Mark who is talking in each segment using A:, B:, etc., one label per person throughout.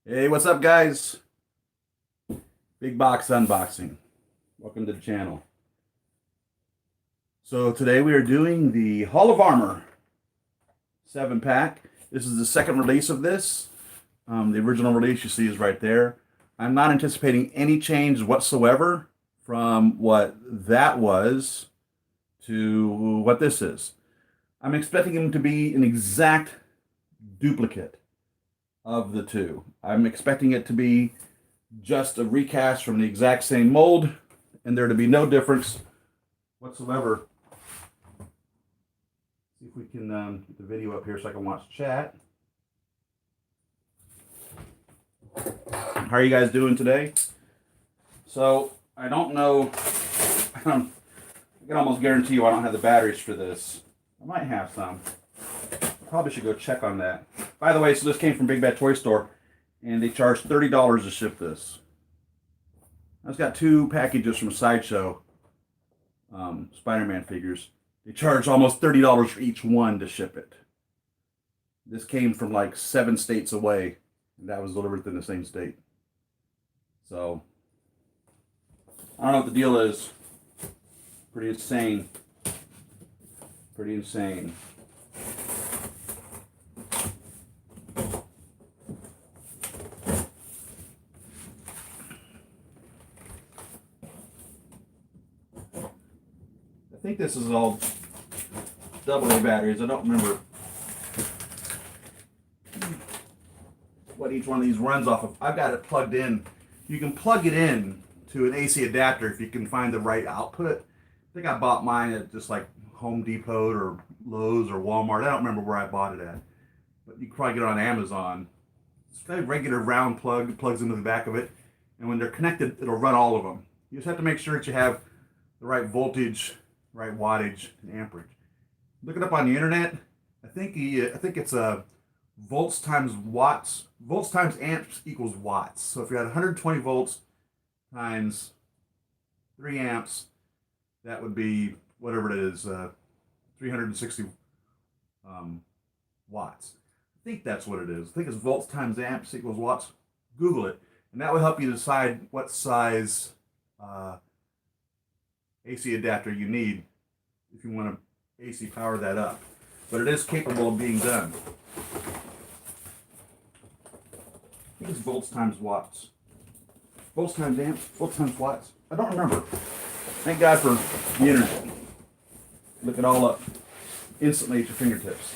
A: Hey, what's up, guys? Big box unboxing. Welcome to the channel. So today we are doing the Hall of Armor 7-pack. This is the second release of this. The original release you see is right there. I'm not anticipating any change whatsoever from what that was to what this is. I'm expecting them to be an exact duplicate of the two. I'm expecting it to be just a recast from the exact same mold and there to be no difference whatsoever. See if we can get the video up here so I can watch chat. How are you guys doing today? So I don't know. I can almost guarantee you I don't have the batteries for this. I might have some. Probably should go check on that. By the way, so this came from Big Bad Toy Store, and they charged $30 to ship this. I just got two packages from Sideshow, Spider-Man figures. They charged almost $30 for each one to ship it. This came from like 7 states away, and that was delivered in the same state. So, I don't know what the deal is. Pretty insane. Pretty insane. I think this is all AA batteries. I don't remember what each one of these runs off of. I've got it plugged in. You can plug it in to an AC adapter if you can find the right output. I think I bought mine at just like Home Depot or Lowe's or Walmart. I don't remember where I bought it at, but you can probably get it on Amazon. It's got a regular round plug. It plugs into the back of it, and when they're connected, it'll run all of them. You just have to make sure that you have the right voltage, right wattage, and amperage. Look it up on the internet. I think it's volts times watts. Volts times amps equals watts. So if you had 120 volts times 3 amps, that would be whatever it is, 360 watts. I think that's what it is. I think it's volts times amps equals watts. Google it, and that will help you decide what size AC adapter you need if you want to AC power that up. But it is capable of being done. I think it's volts times watts. Volts times amps, volts times watts. I don't remember. Thank God for the internet. Look it all up instantly at your fingertips.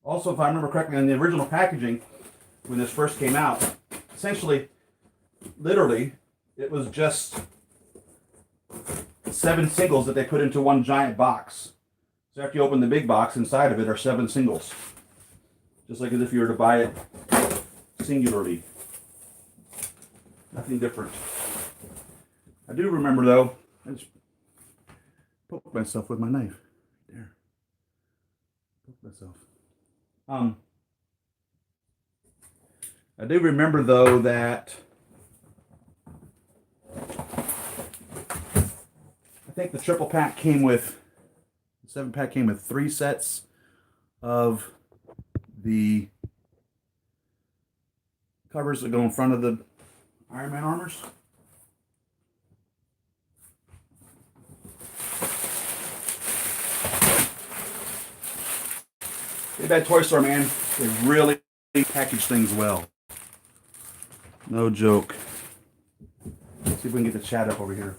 A: Also, if I remember correctly, in the original packaging, when this first came out, essentially, literally, it was just 7 singles that they put into one giant box. So after you open the big box, inside of it are 7 singles. Just like as if you were to buy it singularly. Nothing different. I do remember though, I just poked myself with my knife. There. Poked myself. I do remember though that I think the triple pack came with, the 7-pack came with 3 sets of the covers that go in front of the Iron Man armors. Big Bad Toy Store, man. They really package things well. No joke. Let's see if we can get the chat up over here.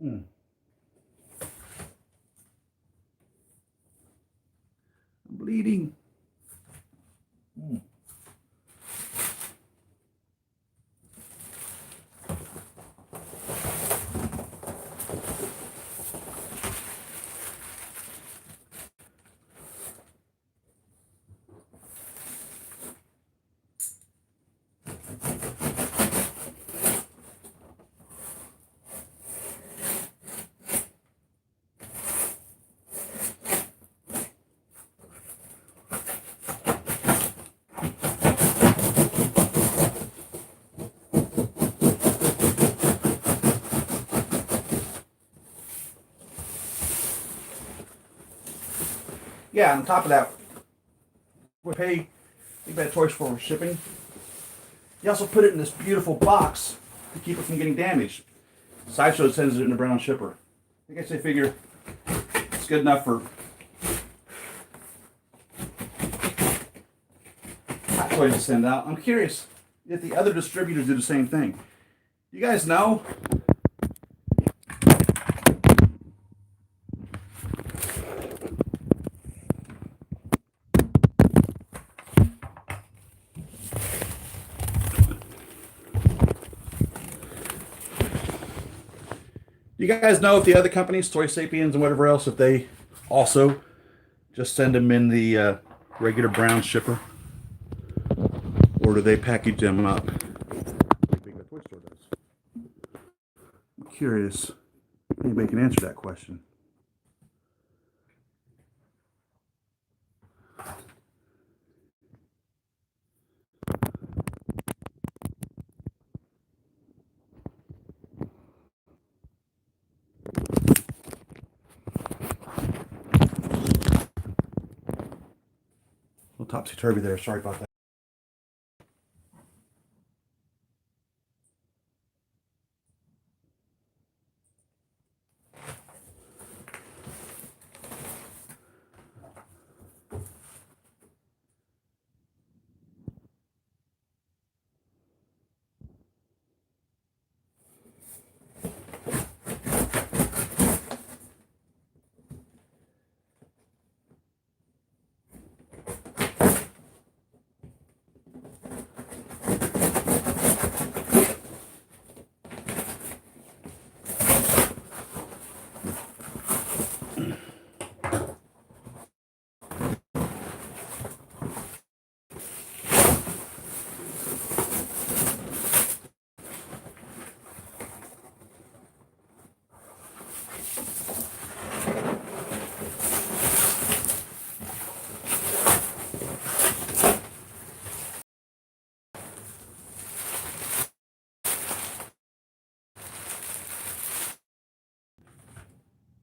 A: I'm bleeding. Yeah, on top of that, we pay big toys for shipping. You also put it in this beautiful box to keep it from getting damaged. Sideshow sends it in a brown shipper. I guess they figure it's good enough for hot toys to send out. I'm curious if the other distributors do the same thing. You guys know? You guys know if the other companies, Toy Sapiens and whatever else, if they also just send them in the regular brown shipper? Or do they package them up like Big Bad Toy Store does? I'm curious if anybody can answer that question. A little topsy-turvy there, sorry about that.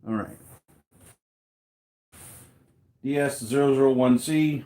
A: All right. DS001C.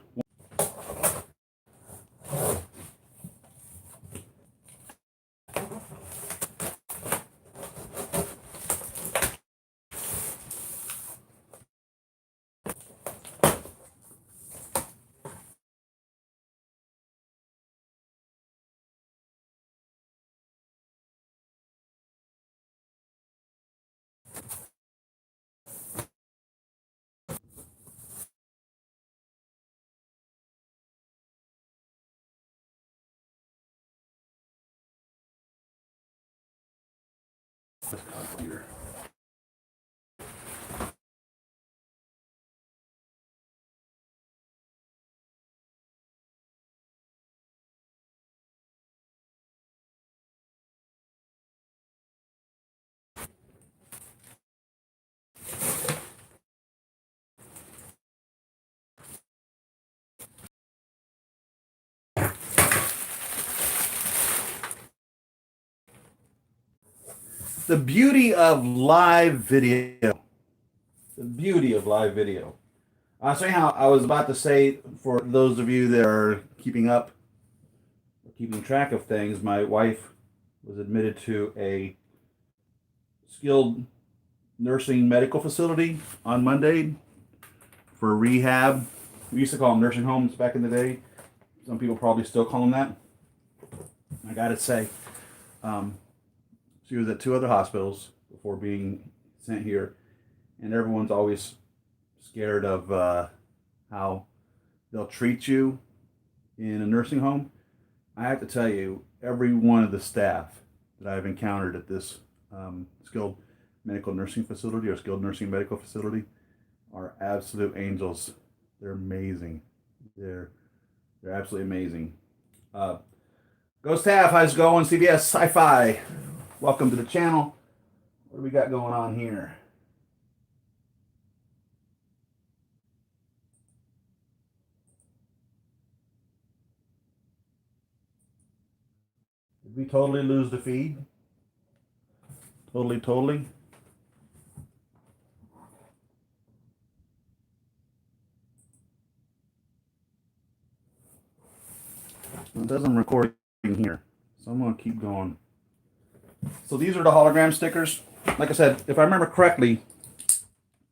A: The beauty of live video. The beauty of live video. Anyhow, I was about to say, for those of you that are keeping up, keeping track of things, my wife was admitted to a skilled nursing medical facility on Monday for rehab. We used to call them nursing homes back in the day. Some people probably still call them that. I gotta say, she was at 2 other hospitals before being sent here, and everyone's always scared of how they'll treat you in a nursing home. I have to tell you, every one of the staff that I've encountered at this skilled medical nursing facility or skilled nursing medical facility are absolute angels. They're amazing. They're absolutely amazing. Ghost Taff, how's it going? CBS Sci-Fi. Welcome to the channel. What do we got going on here? Did we totally lose the feed? Totally. It says I'm recording here, so I'm going to keep going. So these are the hologram stickers. Like I said, if I remember correctly,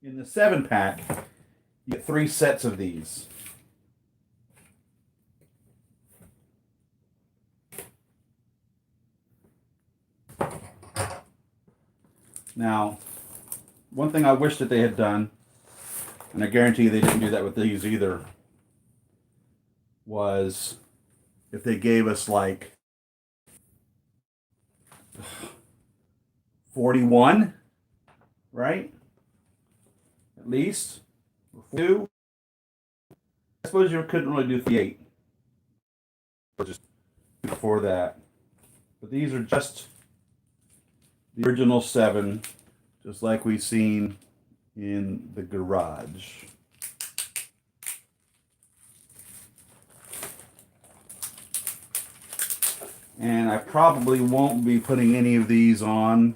A: in the 7-pack, you get 3 sets of these. Now, one thing I wish that they had done, and I guarantee they didn't do that with these either, was if they gave us like 41, right? At least. 2. I suppose you couldn't really do 38. Just before that. But these are just the original 7, just like we've seen in the garage. And I probably won't be putting any of these on.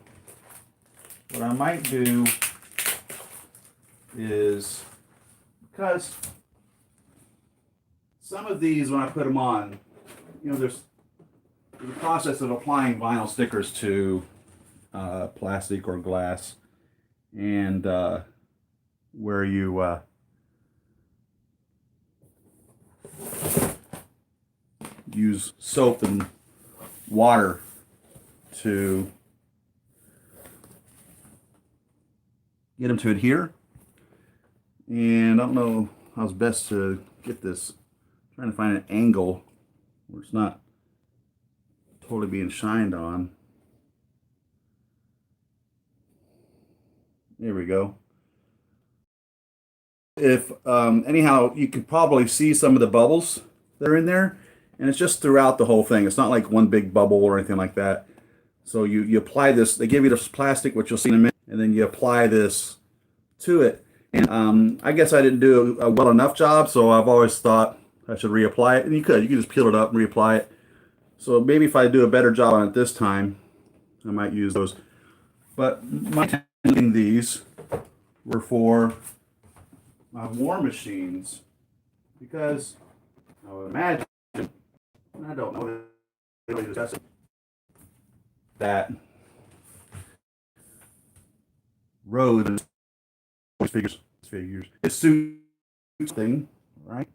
A: What I might do is, because some of these, when I put them on, you know, there's the process of applying vinyl stickers to plastic or glass, and where you use soap and water to get them to adhere. And I don't know how's best to get this. I'm trying to find an angle where it's not totally being shined on. There we go. If anyhow, you can probably see some of the bubbles that are in there, and it's just throughout the whole thing. It's not like one big bubble or anything like that. So you apply this. They give you this plastic, which you'll see in a minute, and then you apply this to it. And I guess I didn't do a well enough job, so I've always thought I should reapply it. And you could just peel it up and reapply it. So maybe if I do a better job on it this time, I might use those. But my intention these were for my war machines, because I would imagine, I don't know, they really discuss it, that road figures it suits thing, right?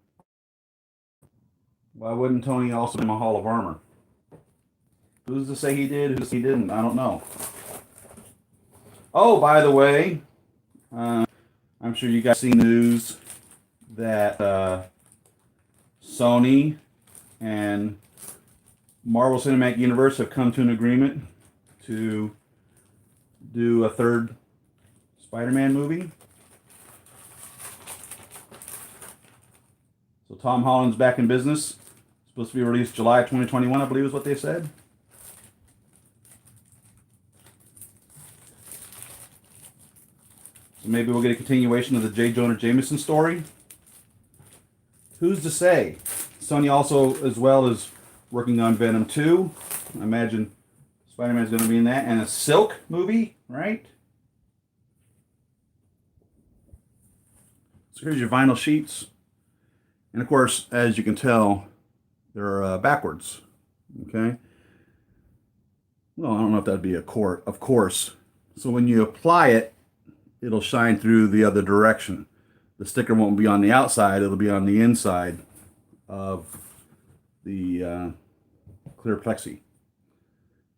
A: Why wouldn't Tony also be in a Hall of Armor? Who's to say he did? Who's to say he didn't? I don't know. Oh, by the way, I'm sure you guys seen news that Sony and Marvel Cinematic Universe have come to an agreement to do a 3rd Spider-Man movie. So Tom Holland's back in business. Supposed to be released July 2021, I believe is what they said. So maybe we'll get a continuation of the J. Jonah Jameson story. Who's to say? Sony also, as well, is working on Venom 2. I imagine Spider-Man is going to be in that. And a Silk movie, right? So here's your vinyl sheets. And of course, as you can tell, they're backwards. Okay? Well, I don't know if that'd be a court, of course. So when you apply it, it'll shine through the other direction. The sticker won't be on the outside, it'll be on the inside of the clear plexi.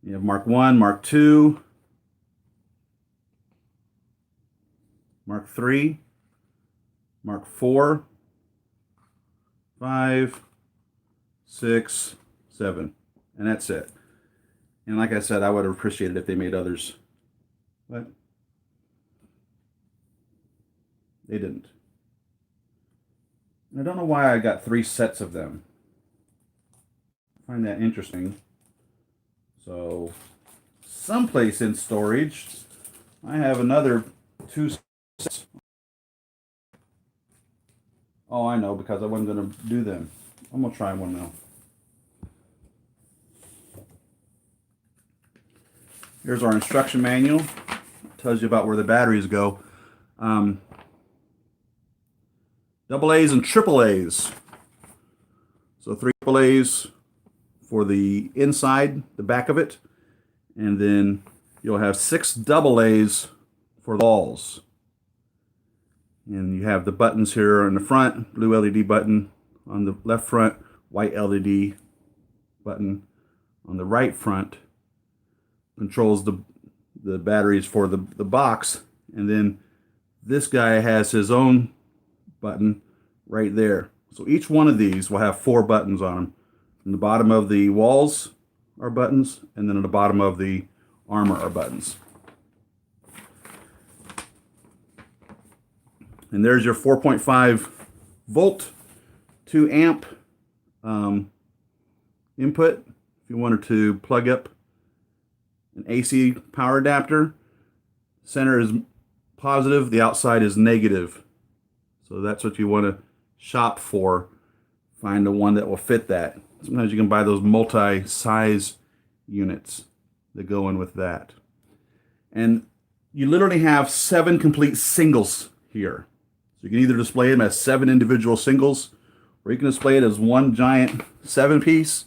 A: You have Mark I, Mark II, Mark III, Mark IV, 5, 6, 7, and that's it. And like I said, I would have appreciated if they made others, but they didn't. And I don't know why I got 3 sets of them. I find that interesting. So, someplace in storage, I have another 2 sets. Oh, I know, because I wasn't going to do them. I'm going to try one now. Here's our instruction manual. It tells you about where the batteries go. Double A's and triple A's. So 3 triple A's, for the inside, the back of it. And then you'll have 6 double A's for the walls. And you have the buttons here on the front, blue LED button on the left front, white LED button on the right front. Controls the batteries for the box. And then this guy has his own button right there. So each one of these will have 4 buttons on them. In the bottom of the walls are buttons, and then at the bottom of the armor are buttons. And there's your 4.5 volt, 2 amp input. If you wanted to plug up an AC power adapter, center is positive, the outside is negative. So that's what you want to shop for. Find the one that will fit that. Sometimes you can buy those multi-size units that go in with that. And you literally have 7 complete singles here. So you can either display them as 7 individual singles, or you can display it as one giant 7-piece,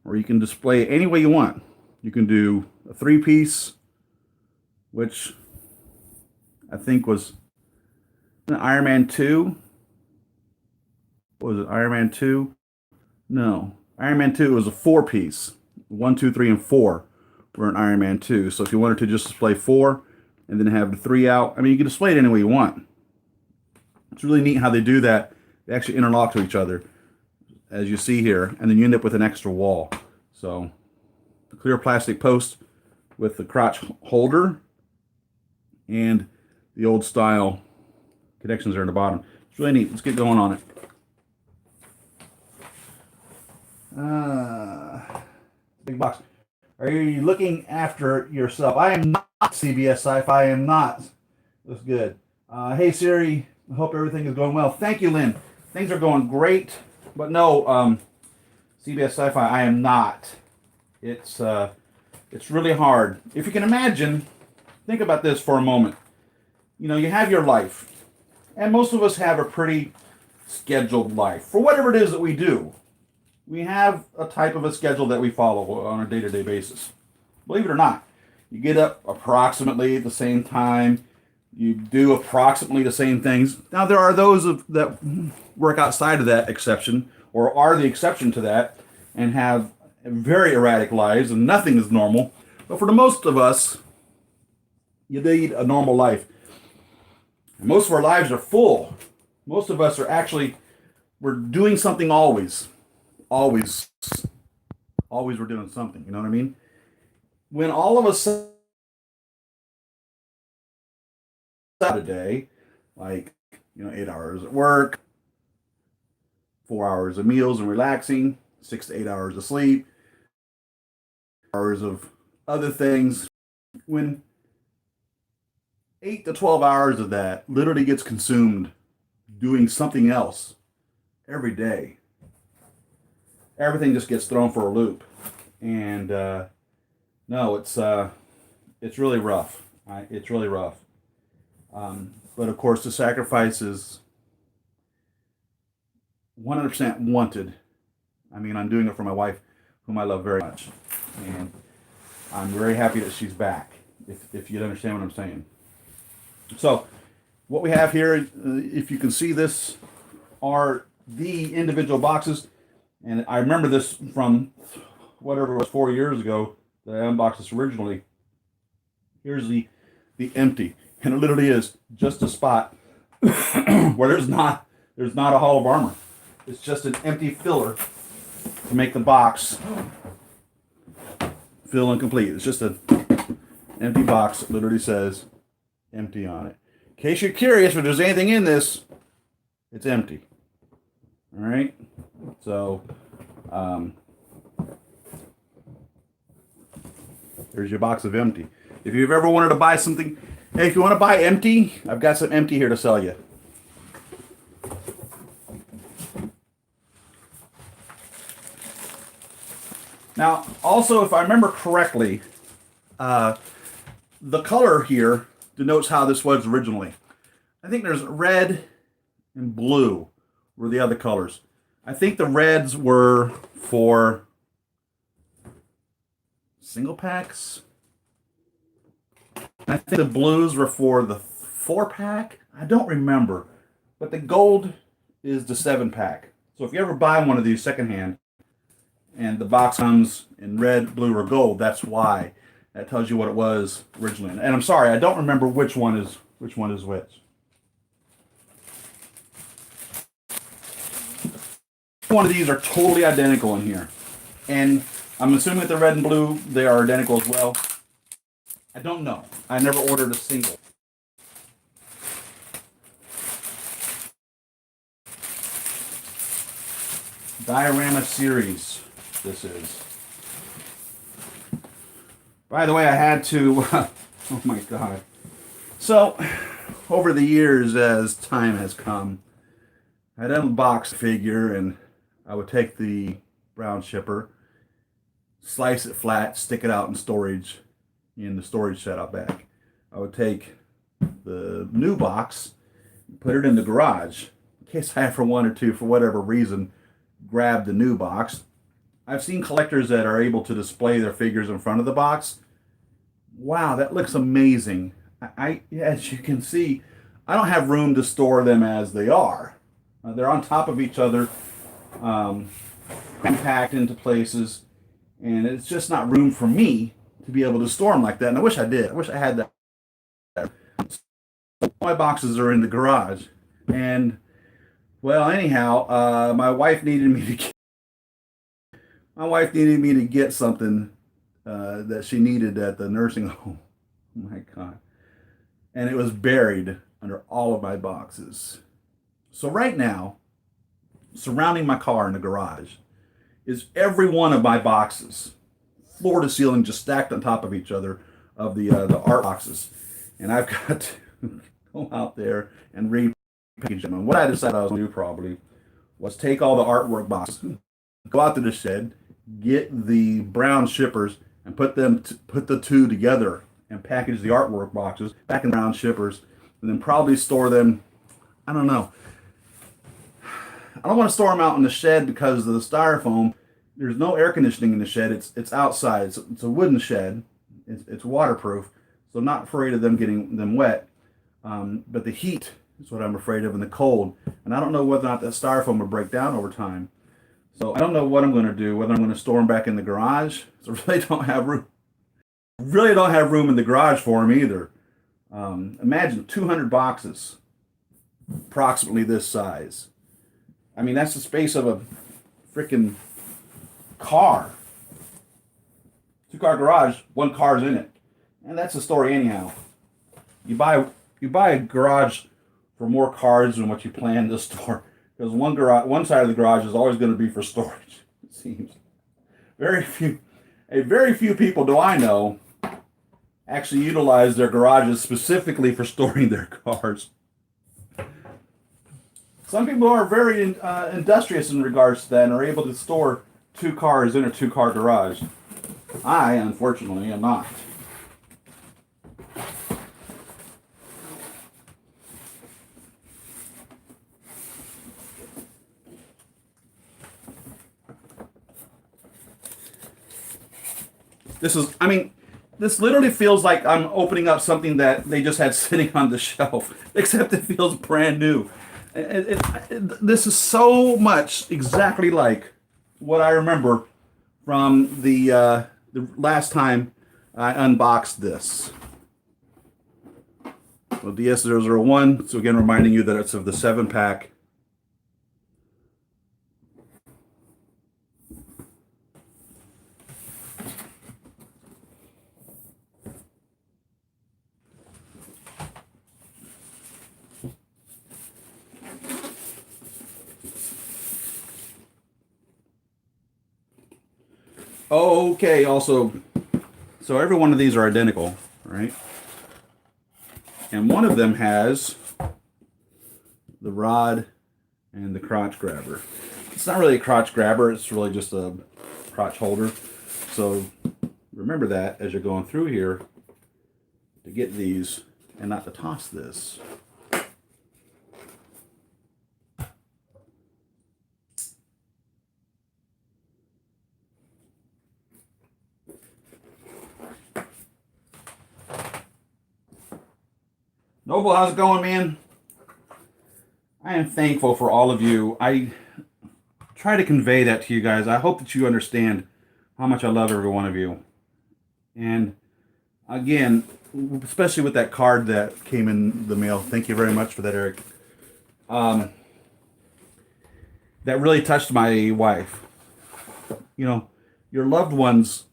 A: or you can display it any way you want. You can do a 3-piece, which I think was an Iron Man 2. What was it, Iron Man 2? No, Iron Man 2 was a 4-piece. 1, 2, 3, and 4 were an Iron Man 2. So if you wanted to just display 4 and then have the 3 out, I mean, you can display it any way you want. It's really neat how they do that. They actually interlock to each other, as you see here, and then you end up with an extra wall. So the clear plastic post with the crotch holder and the old style connections are in the bottom. It's really neat. Let's get going on it. Big box. Are you looking after yourself? I am not CBS Sci-Fi. I am not. Looks good. Hey Siri, I hope everything is going well. Thank you, Lynn. Things are going great. But no, CBS Sci-Fi, I am not. It's really hard. If you can imagine, think about this for a moment. You know, you have your life. And most of us have a pretty scheduled life. For whatever it is that we do. We have a type of a schedule that we follow on a day-to-day basis. Believe it or not, you get up approximately at the same time. You do approximately the same things. Now, there are those that work outside of that exception, or are the exception to that, and have very erratic lives, and nothing is normal. But for the most of us, you lead a normal life. And most of our lives are full. Most of us are actually, we're doing something always. Always we're doing something, you know what I mean? When all of a sudden a day, like, 8 hours at work, 4 hours of meals and relaxing, 6 to 8 hours of sleep, hours of other things, when 8 to 12 hours of that literally gets consumed doing something else every day, everything just gets thrown for a loop. And no, it's really rough. It's really rough. But of course, the sacrifice is 100% wanted. I mean, I'm doing it for my wife, whom I love very much, and I'm very happy that she's back. If you understand what I'm saying. So, what we have here, if you can see this, are the individual boxes. And I remember this from whatever it was 4 years ago that I unboxed this originally. Here's the empty, and it literally is just a spot where there's not a Hall of Armor. It's just an empty filler to make the box feel incomplete. It's just an empty box that literally says empty on it. In case you're curious if there's anything in this, it's empty. All right. So, there's your box of empty. If you've ever wanted to buy something, hey, if you want to buy empty, I've got some empty here to sell you. Now, also, if I remember correctly, the color here denotes how this was originally. I think there's red and blue were the other colors. I think the reds were for single packs. I think the blues were for the 4-pack. I don't remember. But the gold is the 7-pack. So if you ever buy one of these secondhand and the box comes in red, blue, or gold, that's why. That tells you what it was originally. And I'm sorry, I don't remember which one is which. One of these are totally identical in here. And I'm assuming that the red and blue, they are identical as well. I don't know. I never ordered a single. Diorama Series, this is. By the way, I had to, oh my God. So, over the years, as time has come, I'd unbox a figure and I would take the brown shipper, slice it flat, stick it out in storage, in the storage shed out back. I would take the new box, put it in the garage, in case I ever wanted to, for whatever reason, grab the new box. I've seen collectors that are able to display their figures in front of the box. Wow, that looks amazing. As you can see, I don't have room to store them as they are. They're on top of each other, packed into places, and it's just not room for me to be able to store them like that. And I wish I did. I wish I had that. My boxes are in the garage, and well, anyhow, my wife needed me to get something that she needed at the nursing home. Oh my God. And it was buried under all of my boxes. So right now, surrounding my car in the garage is every one of my boxes, floor to ceiling, just stacked on top of each other, of the art boxes. And I've got to go out there and repackage them. And what I decided I was going to do probably was take all the artwork boxes, go out to the shed, get the brown shippers, and put the two together and package the artwork boxes back in brown shippers, and then probably store them. I don't know. I don't want to store them out in the shed because of the styrofoam. There's no air conditioning in the shed. It's outside. It's a wooden shed. It's waterproof, so I'm not afraid of them getting them wet. But the heat is what I'm afraid of, and the cold. And I don't know whether or not that styrofoam will break down over time. So I don't know what I'm going to do. Whether I'm going to store them back in the garage. So I really don't have room. Really don't have room in the garage for them either. Imagine 200 boxes, approximately this size. I mean, that's the space of a freaking car. 2-car garage, 1 car's in it. And that's the story anyhow. You buy a garage for more cars than what you plan to store. Because one side of the garage is always going to be for storage, it seems. Very few people do I know actually utilize their garages specifically for storing their cars. Some people are very industrious in regards to that and are able to store 2 cars in a 2-car garage. I, unfortunately, am not. This literally feels like I'm opening up something that they just had sitting on the shelf, except it feels brand new. This is so much exactly like what I remember from the last time I unboxed this. Well, DS001, so again reminding you that it's of the 7-pack. Okay, also, so every one of these are identical, right? And one of them has the rod and the crotch grabber. It's not really a crotch grabber, it's really just a crotch holder. So remember that as you're going through here to get these and not to toss this. Noble, how's it going, man? I am thankful for all of you. I try to convey that to you guys. I hope that you understand how much I love every one of you. And again, especially with that card that came in the mail. Thank you very much for that, Eric. That really touched my wife. You know, your loved ones,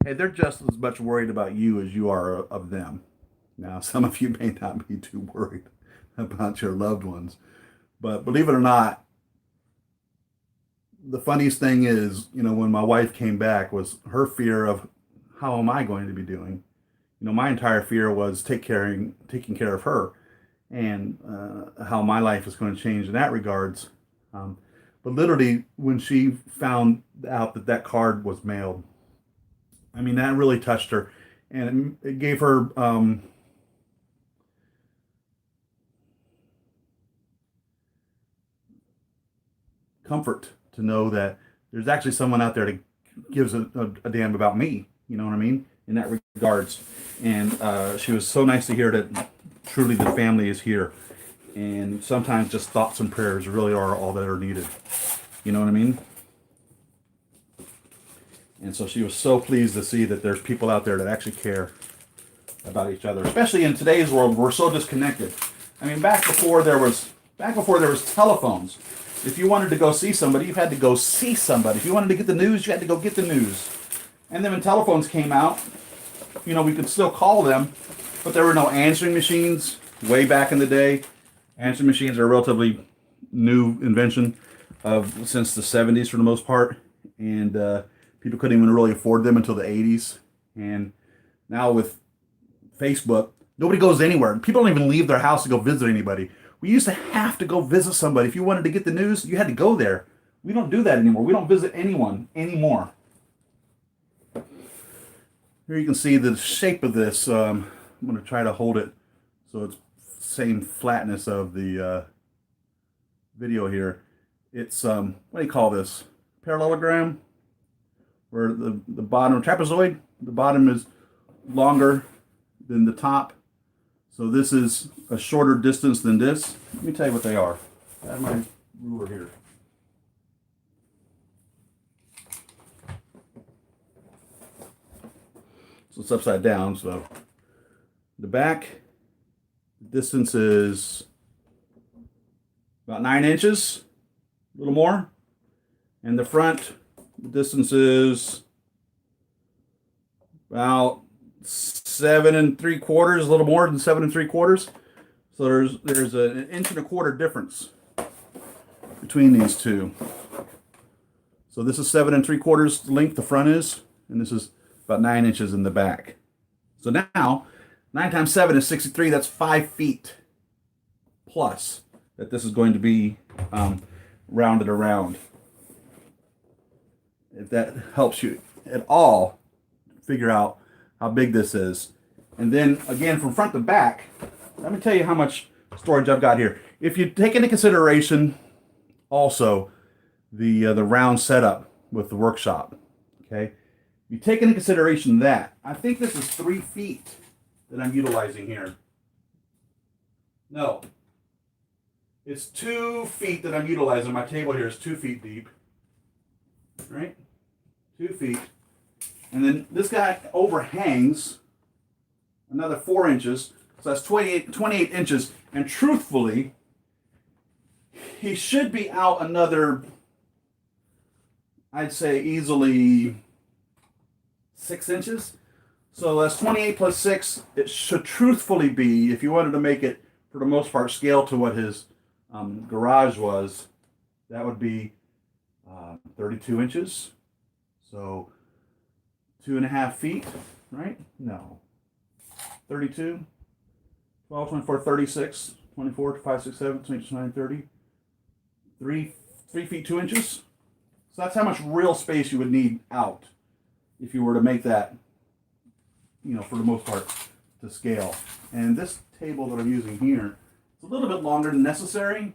A: hey, they're just as much worried about you as you are of them. Now, some of you may not be too worried about your loved ones, but believe it or not, the funniest thing is, you know, when my wife came back, was her fear of how am I going to be doing. You know, my entire fear was taking care of her, and how my life is going to change in that regards. But literally, when she found out that that card was mailed, I mean, that really touched her, and it gave her comfort to know that there's actually someone out there that gives a damn about me. You know what I mean? In that regards. And she was so nice to hear that truly the family is here. And sometimes just thoughts and prayers really are all that are needed. You know what I mean? And so she was so pleased to see that there's people out there that actually care about each other. Especially in today's world, we're so disconnected. I mean, back before there was telephones. If you wanted to go see somebody, you had to go see somebody. If you wanted to get the news, you had to go get the news. And then when telephones came out, you know, we could still call them, but there were no answering machines way back in the day. Answering machines are a relatively new invention since the 70s for the most part. And people couldn't even really afford them until the 80s. And now with Facebook, nobody goes anywhere. People don't even leave their house to go visit anybody. We used to have to go visit somebody. If you wanted to get the news, you had to go there. We don't do that anymore. We don't visit anyone anymore. Here you can see the shape of this. I'm going to try to hold it so it's same flatness of the video here. It's, what do you call this? Parallelogram? Where the bottom, trapezoid, the bottom is longer than the top. So this is a shorter distance than this. Let me tell you what they are. I have my ruler here. So it's upside down. So the back distance is about 9 inches, a little more. And the front, the distance is about 7 3/4, a little more than 7 3/4. So there's an 1.25 inch difference between these two. So this is 7 3/4 length the front is, and this is about 9 inches in the back. So now 9 times 7 is 63. That's 5 feet plus that this is going to be rounded around. If that helps you at all figure out how big this is. And then again, from front to back, let me tell you how much storage I've got here. If you take into consideration also the round setup with the workshop, okay? You take into consideration that, I think this is 3 feet that I'm utilizing here. No, it's 2 feet that I'm utilizing. My table here is 2 feet deep, right? 2 feet. And then this guy overhangs another 4 inches. So that's 28 inches. And truthfully, he should be out another, I'd say easily 6 inches. So that's 28 plus 6. It should truthfully be, if you wanted to make it, for the most part, scale to what his garage was, that would be 32 inches. So 2.5 feet, right? No. 32, 12, 24, 36, 24, 5, 6, 7, 8, 9, 30. 3 feet 2 inches. So that's how much real space you would need out if you were to make that, you know, for the most part, to scale. And this table that I'm using here, it's a little bit longer than necessary.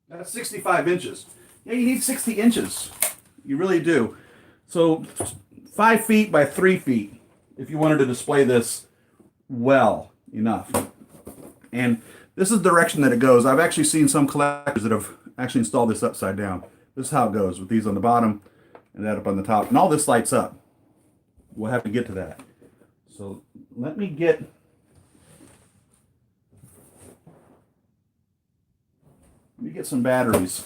A: That's 65 inches. Yeah, you need 60 inches. You really do. So 5 feet by 3 feet if you wanted to display this well enough. And this is the direction that it goes. I've actually seen some collectors that have actually installed this upside down. This is how it goes, with these on the bottom and that up on the top. And all this lights up. We'll have to get to that. So let me get some batteries.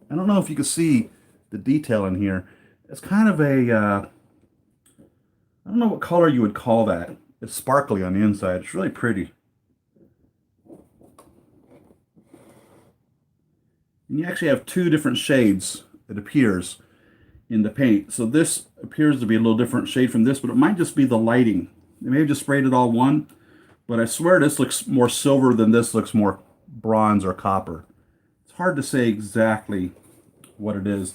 A: I don't know if you can see the detail in here. It's kind of a, I don't know what color you would call that. It's sparkly on the inside. It's really pretty. And you actually have 2 different shades, it appears, in the paint. So this appears to be a little different shade from this, but it might just be the lighting. They may have just sprayed it all one, but I swear this looks more silver than this looks more bronze or copper. It's hard to say exactly what it is,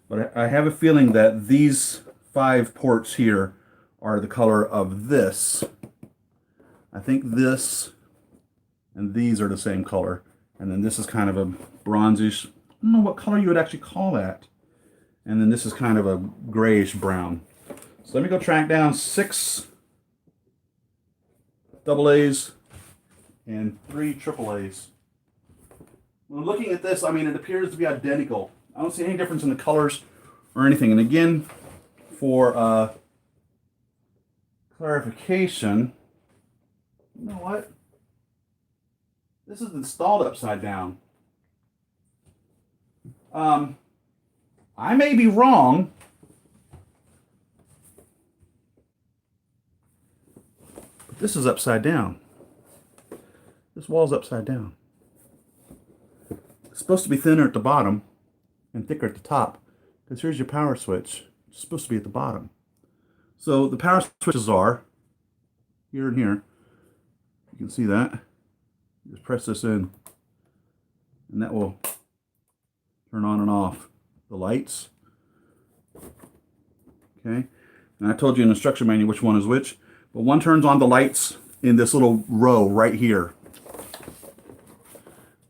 A: but I have a feeling that these 5 ports here are the color of this. I think this and these are the same color, and then this is kind of a bronzish, I don't know what color you would actually call that, and then this is kind of a grayish brown. So let me go track down 6 AA's and 3 AA's. When looking at this, I mean, it appears to be identical. I don't see any difference in the colors or anything. And again, for clarification, you know what? This is installed upside down. I may be wrong, but this is upside down. This wall's upside down. It's supposed to be thinner at the bottom and thicker at the top, because here's your power switch. It's supposed to be at the bottom. So the power switches are here and here. You can see that. Just press this in, and that will turn on and off the lights. Okay, and I told you in the instruction manual which one is which, but one turns on the lights in this little row right here.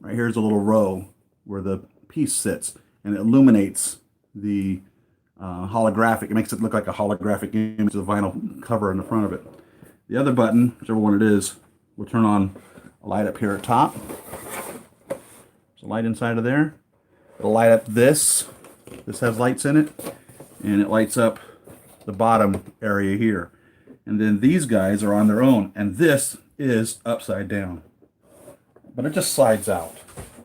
A: Right here's a little row where the piece sits, and it illuminates the holographic. It makes it look like a holographic image of the vinyl cover in the front of it. The other button, whichever one it is, will turn on a light up here at top. There's a light inside of there. It'll light up this. This has lights in it, and it lights up the bottom area here. And then these guys are on their own, and this is upside down. But it just slides out.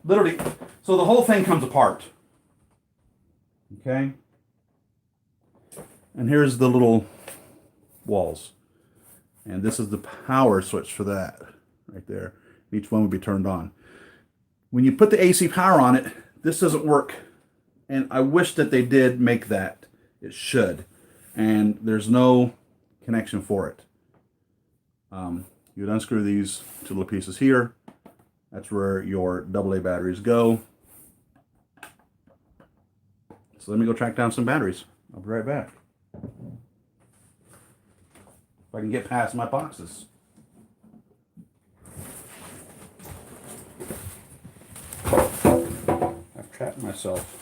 A: Literally, so the whole thing comes apart. Okay? And here's the little walls. And this is the power switch for that, right there. Each one would be turned on. When you put the AC power on it, this doesn't work. And I wish that they did make that. It should. And there's no connection for it. You would unscrew these 2 little pieces here. That's where your AA batteries go. So let me go track down some batteries. I'll be right back. If I can get past my boxes. I've trapped myself.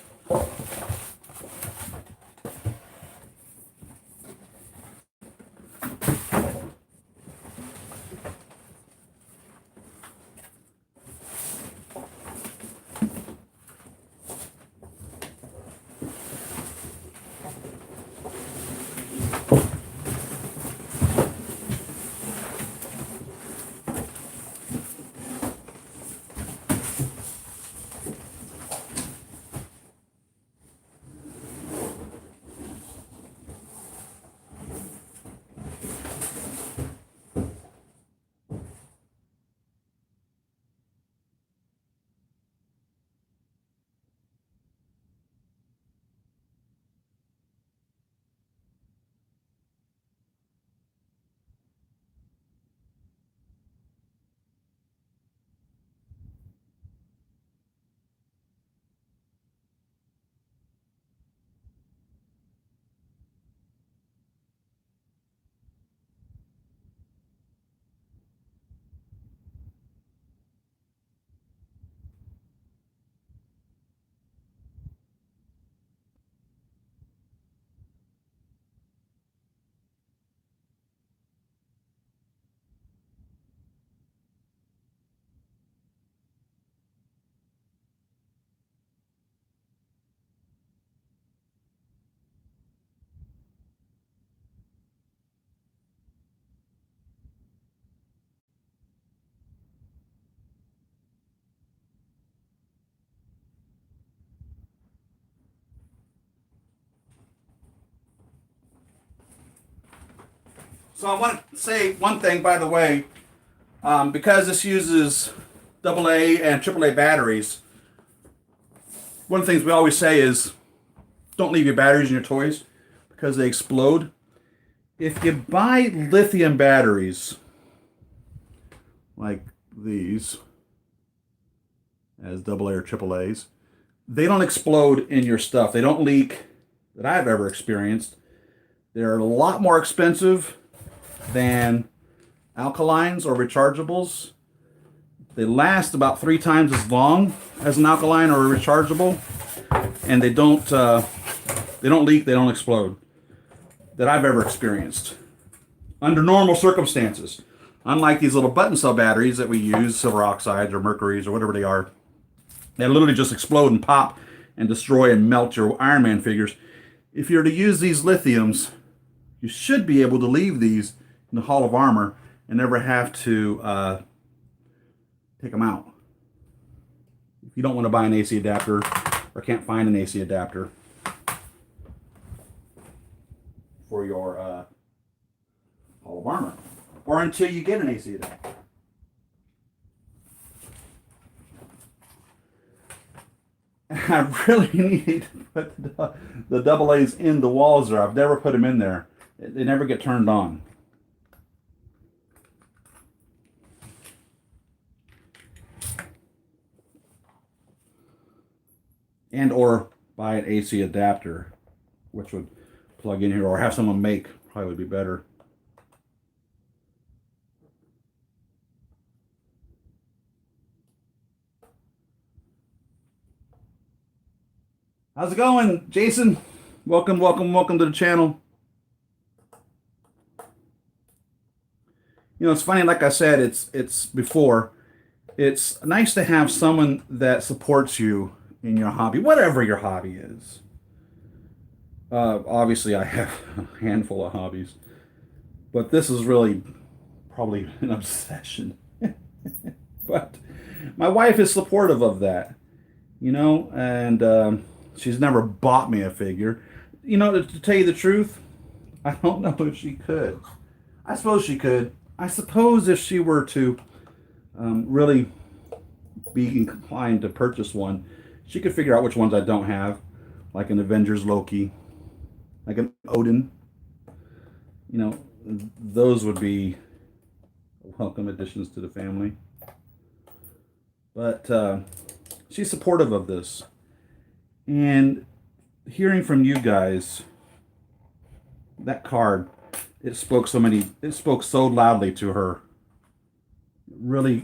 A: So I want to say one thing, by the way, because this uses AA and AAA batteries. One of the things we always say is don't leave your batteries in your toys because they explode. If you buy lithium batteries like these as AA or AAAs, they don't explode in your stuff. They don't leak that I've ever experienced. They're a lot more expensive than alkalines or rechargeables. They last about 3 times as long as an alkaline or a rechargeable, and they don't leak, they don't explode that I've ever experienced under normal circumstances. Unlike these little button cell batteries that we use, silver oxides or mercuries or whatever they are, they literally just explode and pop and destroy and melt your Iron Man figures. If you're to use these lithiums, you should be able to leave these in the Hall of Armor and never have to take them out. If you don't want to buy an AC adapter or can't find an AC adapter for your Hall of Armor, or until you get an AC adapter. I really need to put the AA's in the walls there. I've never put them in there. They never get turned on. And or buy an AC adapter, which would plug in here, or have someone make, probably would be better. How's it going, Jason? Welcome to the channel. You know, it's funny, like I said, it's before. It's nice to have someone that supports you in your hobby, whatever your hobby is. Obviously, I have a handful of hobbies, but this is really probably an obsession. But my wife is supportive of that, you know, and she's never bought me a figure. You know, to tell you the truth, I don't know if she could. I suppose she could. I suppose if she were to really be inclined to purchase one, she could figure out which ones I don't have, like an Avengers Loki, like an Odin. You know, those would be welcome additions to the family. But she's supportive of this. And hearing from you guys, that card, it spoke so loudly to her. Really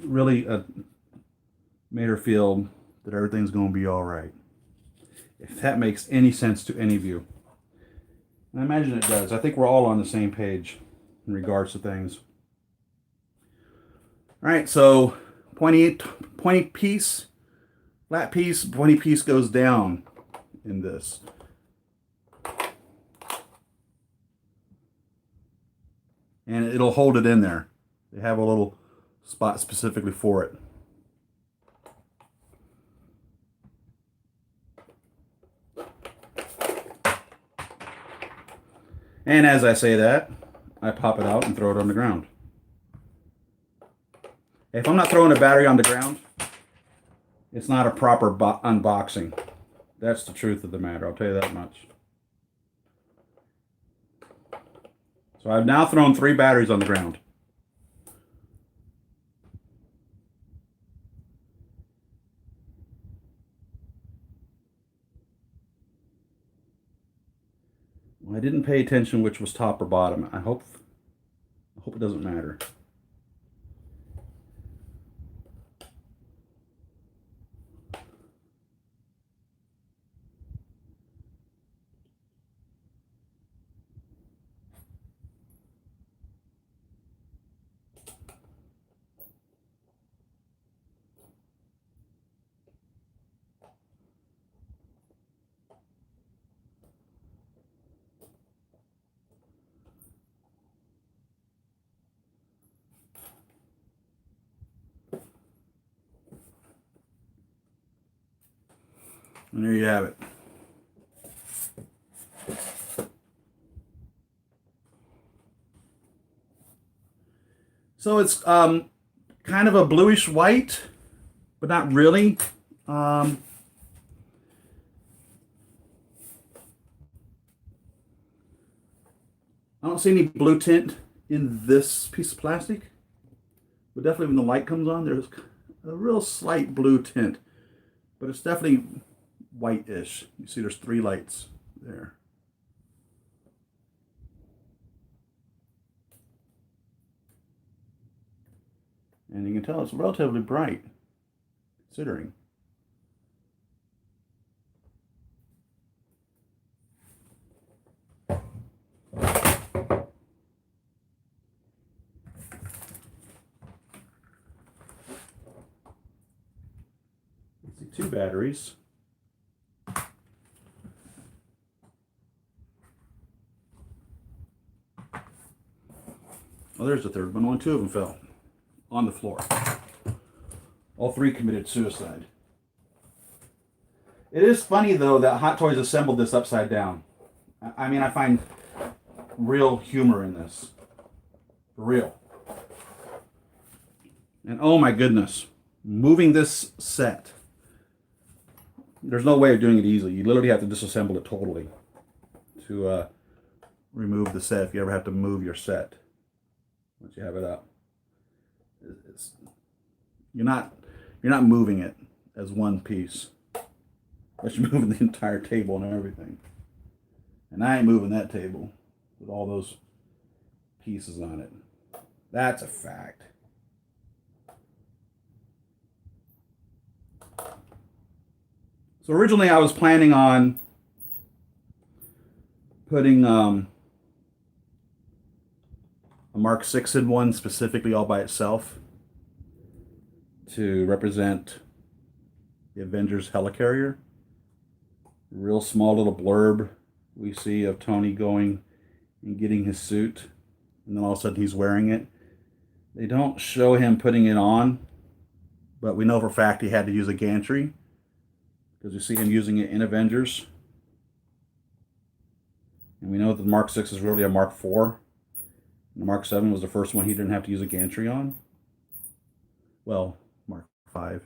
A: made her feel that everything's going to be all right. If that makes any sense to any of you. And I imagine it does. I think we're all on the same page in regards to things. All right, so pointy piece, flat piece, pointy piece goes down in this. And it'll hold it in there. They have a little spot specifically for it. And as I say that, I pop it out and throw it on the ground. If I'm not throwing a battery on the ground, it's not a proper unboxing. That's the truth of the matter, I'll tell you that much. So I've now thrown 3 batteries on the ground. Well, I didn't pay attention which was top or bottom. I hope it doesn't matter. And there you have it. So it's kind of a bluish white, but not really. I don't see any blue tint in this piece of plastic, but definitely when the light comes on, there's a real slight blue tint, but it's definitely white-ish. You see there's 3 lights there. And you can tell it's relatively bright, considering. Let's see, 2 batteries. Oh, there's the third one. Only 2 of them fell on the floor. All 3 committed suicide. It is funny, though, that Hot Toys assembled this upside down. I mean, I find real humor in this. For real. And oh my goodness, moving this set. There's no way of doing it easily. You literally have to disassemble it totally to remove the set if you ever have to move your set once you have it up. You're not moving it as one piece. Unless you're moving the entire table and everything. And I ain't moving that table with all those pieces on it. That's a fact. So originally I was planning on putting a Mark I in one specifically all by itself to represent the Avengers helicarrier. Real small little blurb we see of Tony going and getting his suit, and then all of a sudden he's wearing it. They don't show him putting it on, but we know for a fact he had to use a gantry because we see him using it in Avengers. And we know that the Mark VI is really a Mark IV. And the Mark VII was the first one he didn't have to use a gantry on. Well, Mark V.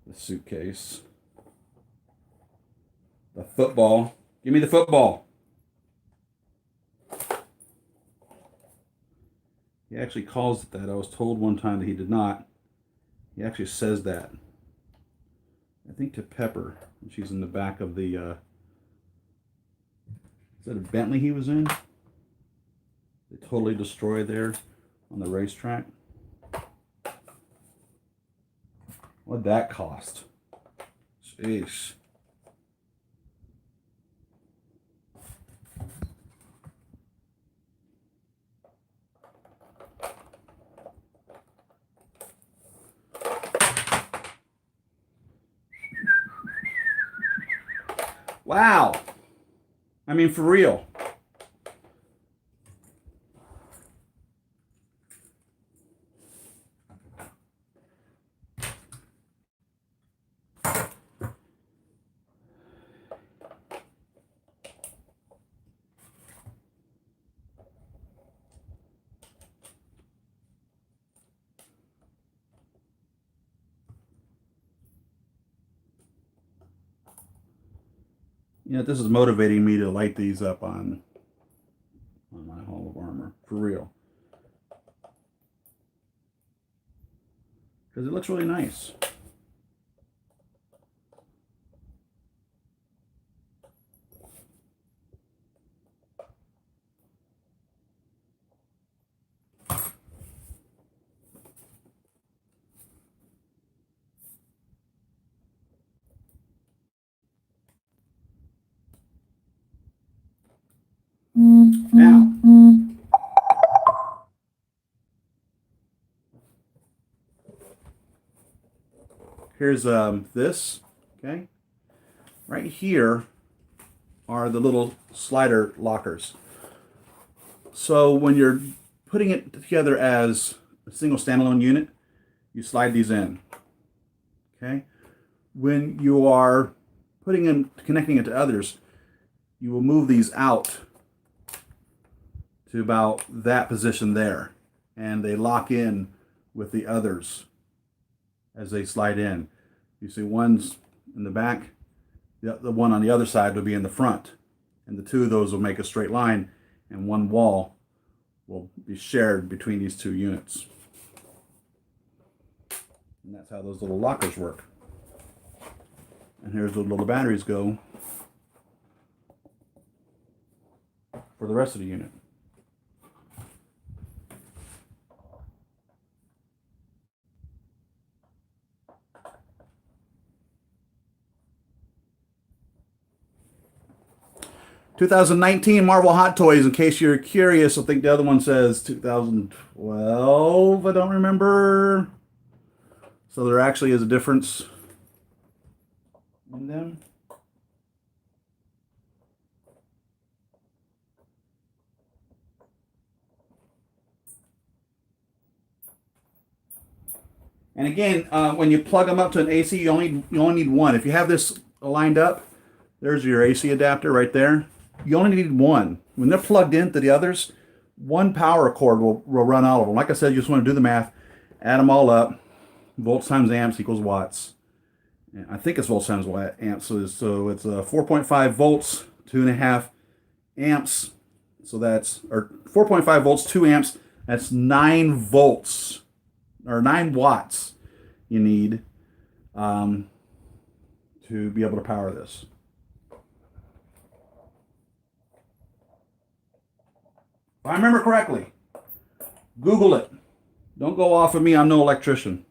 A: The suitcase. The football. Give me the football. He actually calls it that. I was told one time that he did not. He actually says that. I think to Pepper. She's in the back of the... is that a Bentley he was in? They totally destroyed there on the racetrack. What'd that cost? Jeez. Wow. I mean, for real. You know, this is motivating me to light these up on my Hall of Armor, for real. Because it looks really nice. Now, here's this, okay? Right here are the little slider lockers. So when you're putting it together as a single standalone unit, you slide these in, okay? When you are connecting it to others, you will move these out to about that position there, and they lock in with the others as they slide in. You see one's in the back, the one on the other side will be in the front, and the two of those will make a straight line, and one wall will be shared between these two units. And that's how those little lockers work. And here's where the little batteries go for the rest of the unit. "2019 Marvel Hot Toys," in case you're curious. I think the other one says 2012. I don't remember. So there actually is a difference in them. And again, when you plug them up to an AC, you only need one. If you have this lined up, there's your AC adapter right there. You only need one. When they're plugged into the others, one power cord will run all of them. Like I said, you just want to do the math, add them all up. Volts times amps equals watts. And I think it's volts times amps. So it's 4.5 volts, 2.5 amps. So that's, or 4.5 volts, 2 amps. That's 9 volts, or 9 watts you need to be able to power this. If I remember correctly, Google it. Don't go off of me, I'm no electrician.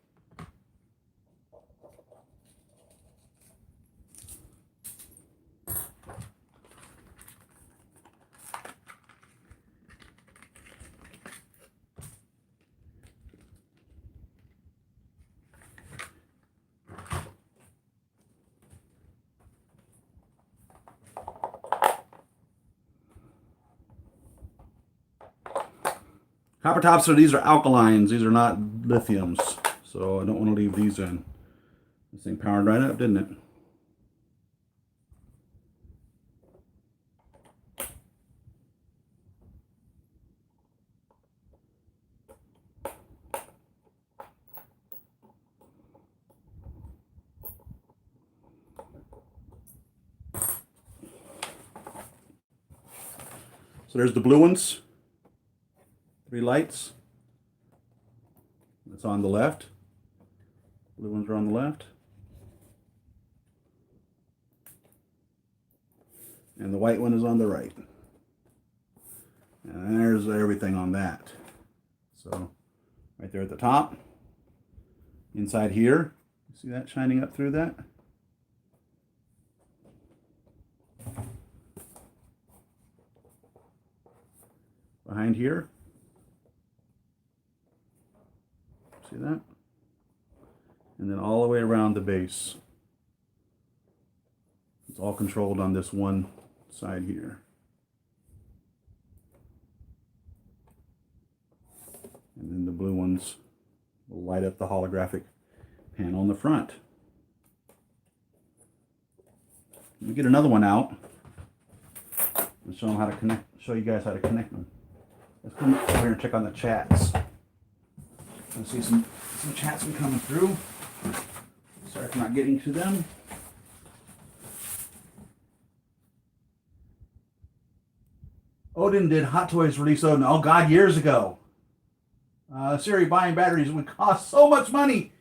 A: Copper tops, so these are alkalines. These are not lithiums. So I don't want to leave these in. This thing powered right up, didn't it? So there's the blue ones. 3 lights. It's on the left. Blue ones are on the left. And the white one is on the right. And there's everything on that. So right there at the top. Inside here, you see that shining up through that? Behind here. See that? And then all the way around the base. It's all controlled on this one side here. And then the blue ones will light up the holographic panel in the front. Let me get another one out and show them how to connect. Show you guys how to connect them. Let's come over here and check on the chats. I see some chats been coming through. Sorry for not getting to them. Odin did Hot Toys release Odin. Oh God, years ago. Siri, buying batteries would cost so much money.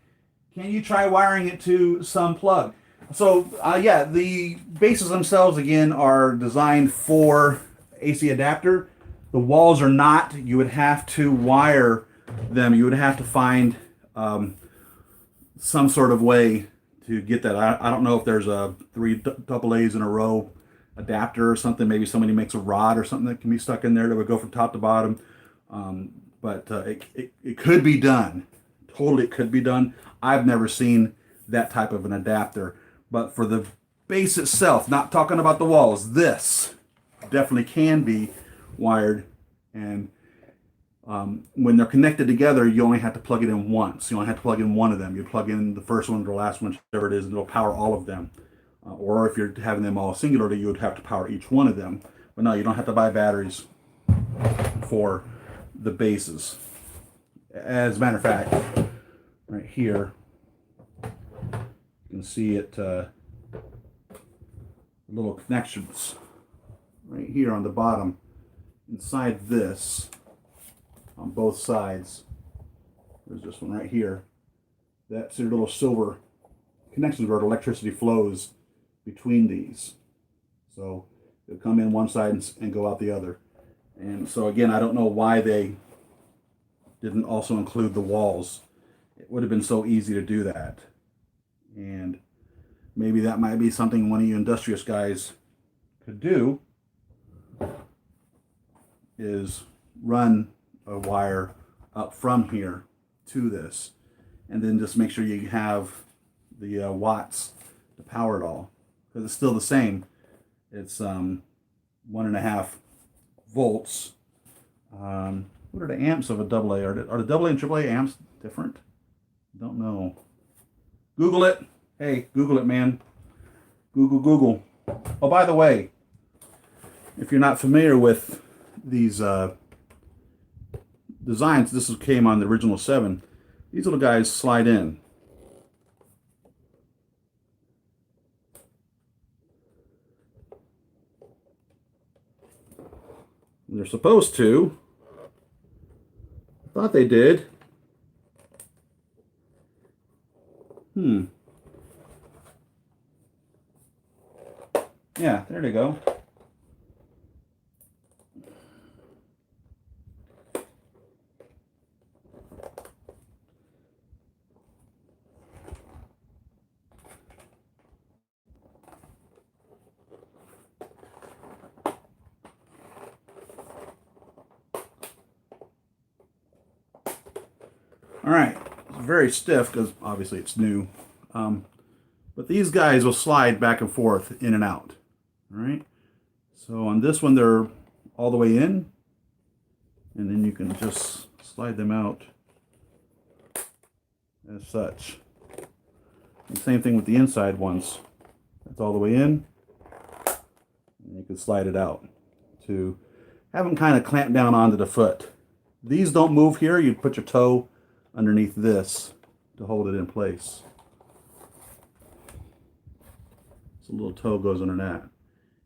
A: Can you try wiring it to some plug? So yeah, the bases themselves again are designed for AC adapter. The walls are not. You would have to wire them. You would have to find some sort of way to get that. I don't know if there's a 3 AA's in a row adapter or something. Maybe somebody makes a rod or something that can be stuck in there that would go from top to bottom. But it could be done. Totally, it could be done. I've never seen that type of an adapter. But for the base itself, not talking about the walls, this definitely can be wired. And when they're connected together, you only have to plug it in once. You only have to plug in one of them. You plug in the first one or the last one, whichever it is, and it'll power all of them. Or if you're having them all singularly, you would have to power each one of them. But no, you don't have to buy batteries for the bases. As a matter of fact, right here, you can see it, little connections right here on the bottom inside this on both sides. There's this one right here. That's your little silver connections where electricity flows between these. So it'll come in one side and go out the other. And so again, I don't know why they didn't also include the walls. It would have been so easy to do that. And maybe that might be something one of you industrious guys could do, is run a wire up from here to this, and then just make sure you have the watts to power it all, because it's still the same. It's 1.5 volts. What are the amps of a AA? Are the AA and AAA amps different? Don't know. Google it. Hey, Google it, man. Google. Oh, by the way, if you're not familiar with these designs, this came on the original 7. These little guys slide in. They're supposed to. I thought they did. Yeah, there they go. All right, it's very stiff because obviously it's new. But these guys will slide back and forth in and out. All right, so on this one they're all the way in, and then you can just slide them out as such. And same thing with the inside ones. That's all the way in, and you can slide it out to have them kind of clamp down onto the foot. These don't move here. You put your toe underneath this to hold it in place. So a little toe goes under that.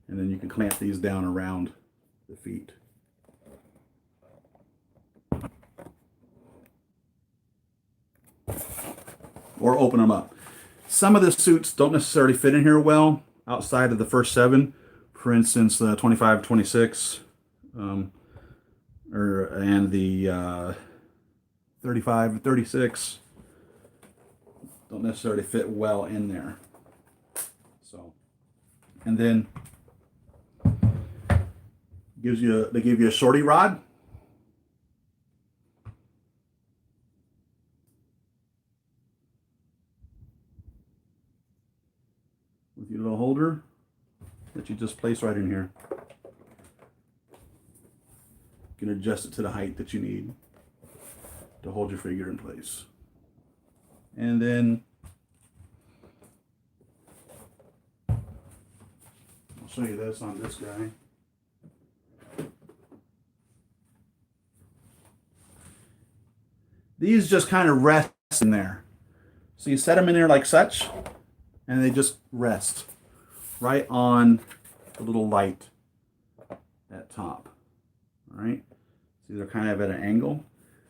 A: And then you can clamp these down around the feet. Or open them up. Some of the suits don't necessarily fit in here well outside of the first 7. For instance, the 25, 26, and the 35, 36 don't necessarily fit well in there. So, and then they give you a shorty rod. With your little holder that you just place right in here. You can adjust it to the height that you need to hold your figure in place. And then I'll show you this on this guy. These just kind of rest in there. So you set them in there like such, and they just rest right on the little light at top. All right, see, they're kind of at an angle.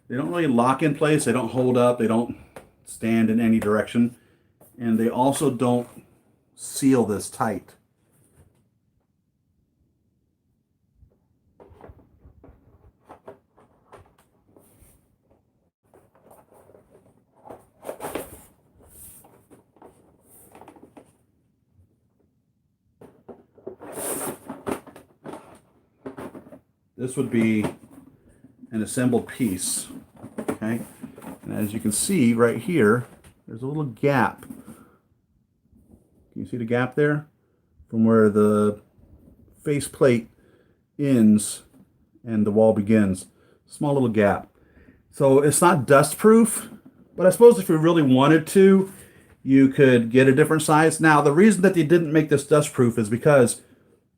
A: They don't really lock in place. They don't hold up. They don't stand in any direction. And they also don't seal this tight. This would be an assembled piece, okay? And as you can see right here, there's a little gap. Can you see the gap there? From where the faceplate ends and the wall begins. Small little gap. So it's not dust proof, but I suppose if you really wanted to, you could get a different size. Now, the reason that they didn't make this dust proof is because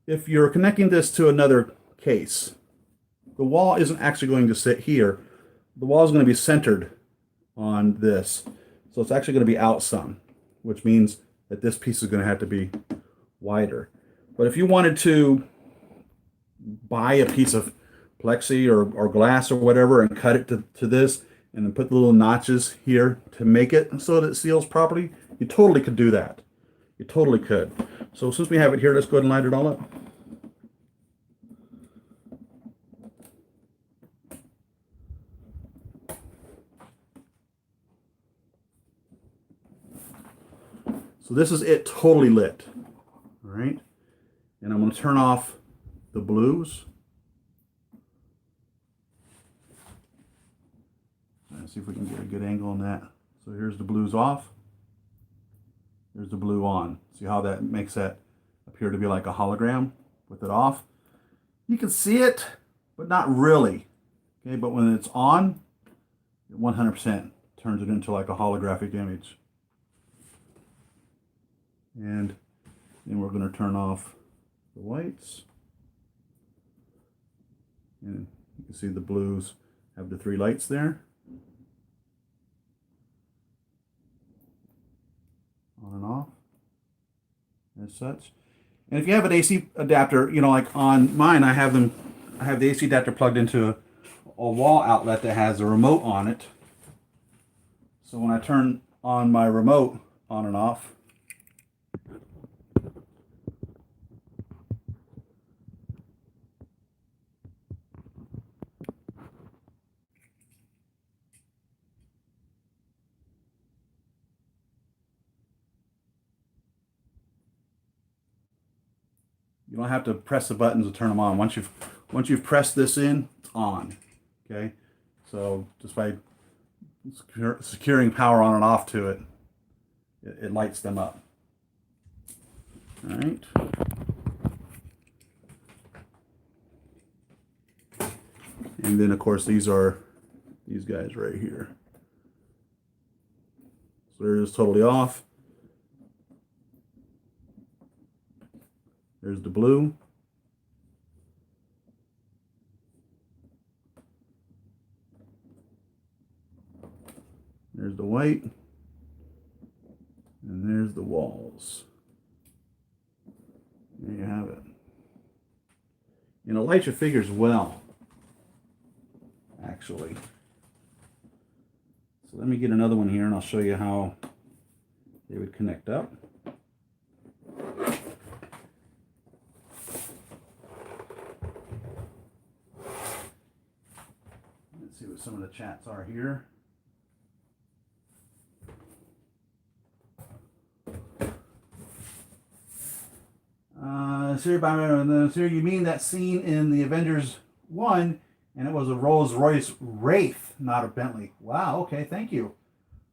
A: if you're connecting this to another case, the wall isn't actually going to sit here. The wall is going to be centered on this. So it's actually going to be out some, which means that this piece is going to have to be wider. But if you wanted to buy a piece of plexi or glass or whatever and cut it to this and then put the little notches here to make it so that it seals properly, you totally could do that. You totally could. So since we have it here, let's go ahead and light it all up. So this is it totally lit. All right. And I'm going to turn off the blues. Let's see if we can get a good angle on that. So here's the blues off. There's the blue on. See how that makes that appear to be like a hologram with it off? You can see it, but not really. Okay, but when it's on, it 100% turns it into like a holographic image. And then we're going to turn off the whites. And you can see the blues have the 3 lights there. On and off, as such. And if you have an AC adapter, you know, like on mine, I have the AC adapter plugged into a wall outlet that has a remote on it. So when I turn on my remote on and off, you don't have to press the buttons to turn them on. Once you've pressed this in, it's on. Okay, so just by securing power on and off to it, it lights them up. All right. And then of course these are these guys right here. So they're just totally off. There's the blue. There's the white. And there's the walls. There you have it. And it lights your figures well, actually. So let me get another one here and I'll show you how they would connect up. See what some of the chats are here. Siri, you mean that scene in the Avengers 1 and it was a Rolls-Royce Wraith, not a Bentley. Wow, okay, thank you.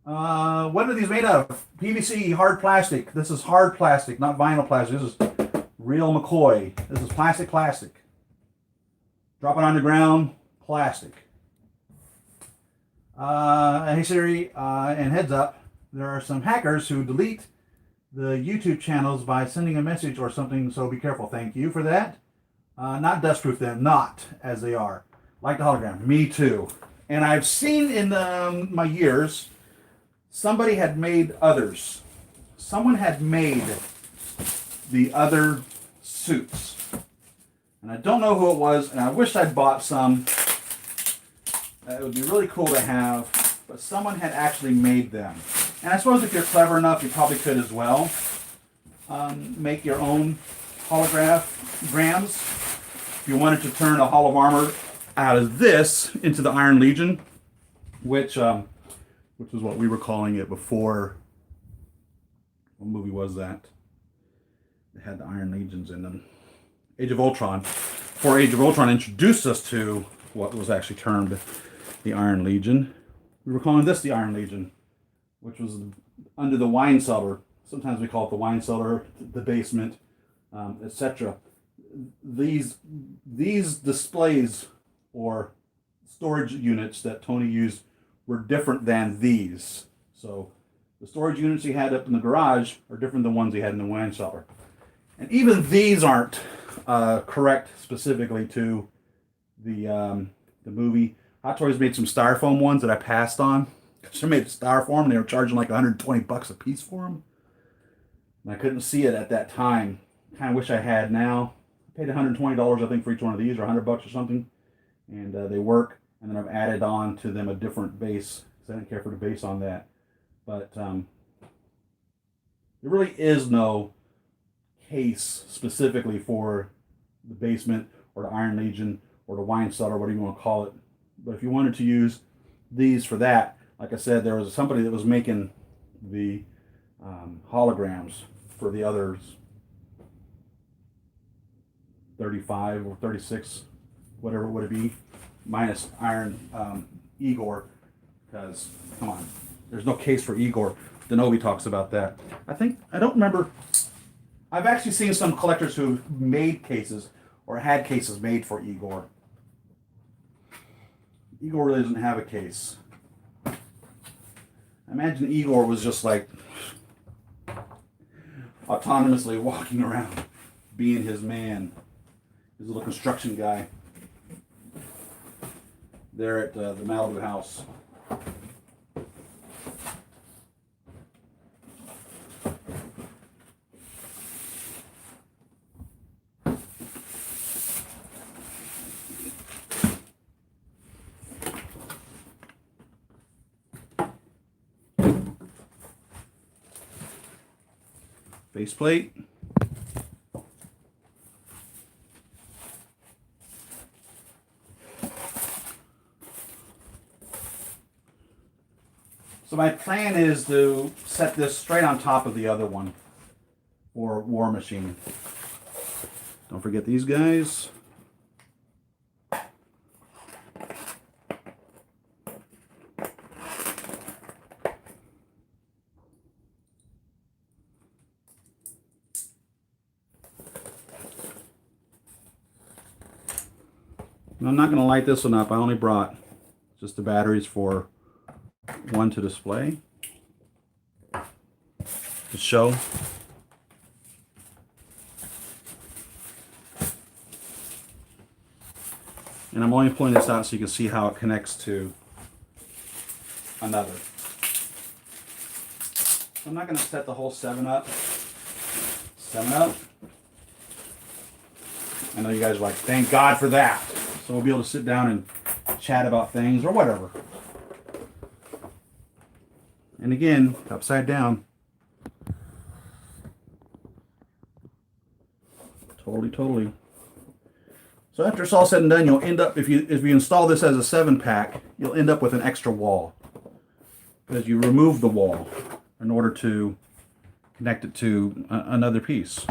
A: What are these made out of? PVC, hard plastic. This is hard plastic, not vinyl plastic. This is real McCoy. This is plastic. Drop it on the ground, plastic. Hey Siri, and heads up, there are some hackers who delete the YouTube channels by sending a message or something, so be careful. Thank you for that. Not dustproof them, not as they are. Like the hologram, me too. And I've seen in my years, somebody had made others. Someone had made the other suits. And I don't know who it was, and I wish I'd bought some. It would be really cool to have, but someone had actually made them. And I suppose if you're clever enough, you probably could as well. Make your own holograms. If you wanted to turn a Hall of Armor out of this into the Iron Legion, which is what we were calling it before. What movie was that? They had the Iron Legions in them. Age of Ultron. Before Age of Ultron introduced us to what was actually termed the Iron Legion, we were calling this the Iron Legion, which was under the wine cellar. Sometimes we call it the wine cellar, the basement, etc. These displays or storage units that Tony used were different than these. So the storage units he had up in the garage are different than ones he had in the wine cellar. And even these aren't correct specifically to the movie. Hot Toys made some styrofoam ones that I passed on. They made styrofoam and they were charging like 120 bucks a piece for them. And I couldn't see it at that time. Kind of wish I had now. I paid $120 I think for each one of these, or 100 bucks or something. And they work. And then I've added on to them a different base because I didn't care for the base on that. But there really is no case specifically for the basement or the Iron Legion or the wine cellar, whatever you want to call it. But if you wanted to use these for that, like I said, there was somebody that was making the holograms for the others 35 or 36, whatever would it be, minus Iron Igor, because come on, there's no case for Igor. Denobi talks about that. I don't remember. I've actually seen some collectors who made cases or had cases made for Igor. Igor really doesn't have a case. I imagine Igor was just like autonomously walking around, being his man, his little construction guy there at the Malibu house. Faceplate. So my plan is to set this straight on top of the other one for War Machine. Don't forget these guys. I'm not going to light this one up. I only brought just the batteries for one to display, to show. And I'm only pulling this out so you can see how it connects to another. I'm not going to set the whole 7-Up. 7-Up. I know you guys are like, thank God for that. So we'll be able to sit down and chat about things or whatever. And again, upside down. Totally. So after it's all said and done, you'll end up, if you install this as a 7-pack, you'll end up with an extra wall. Because you remove the wall in order to connect it to another piece.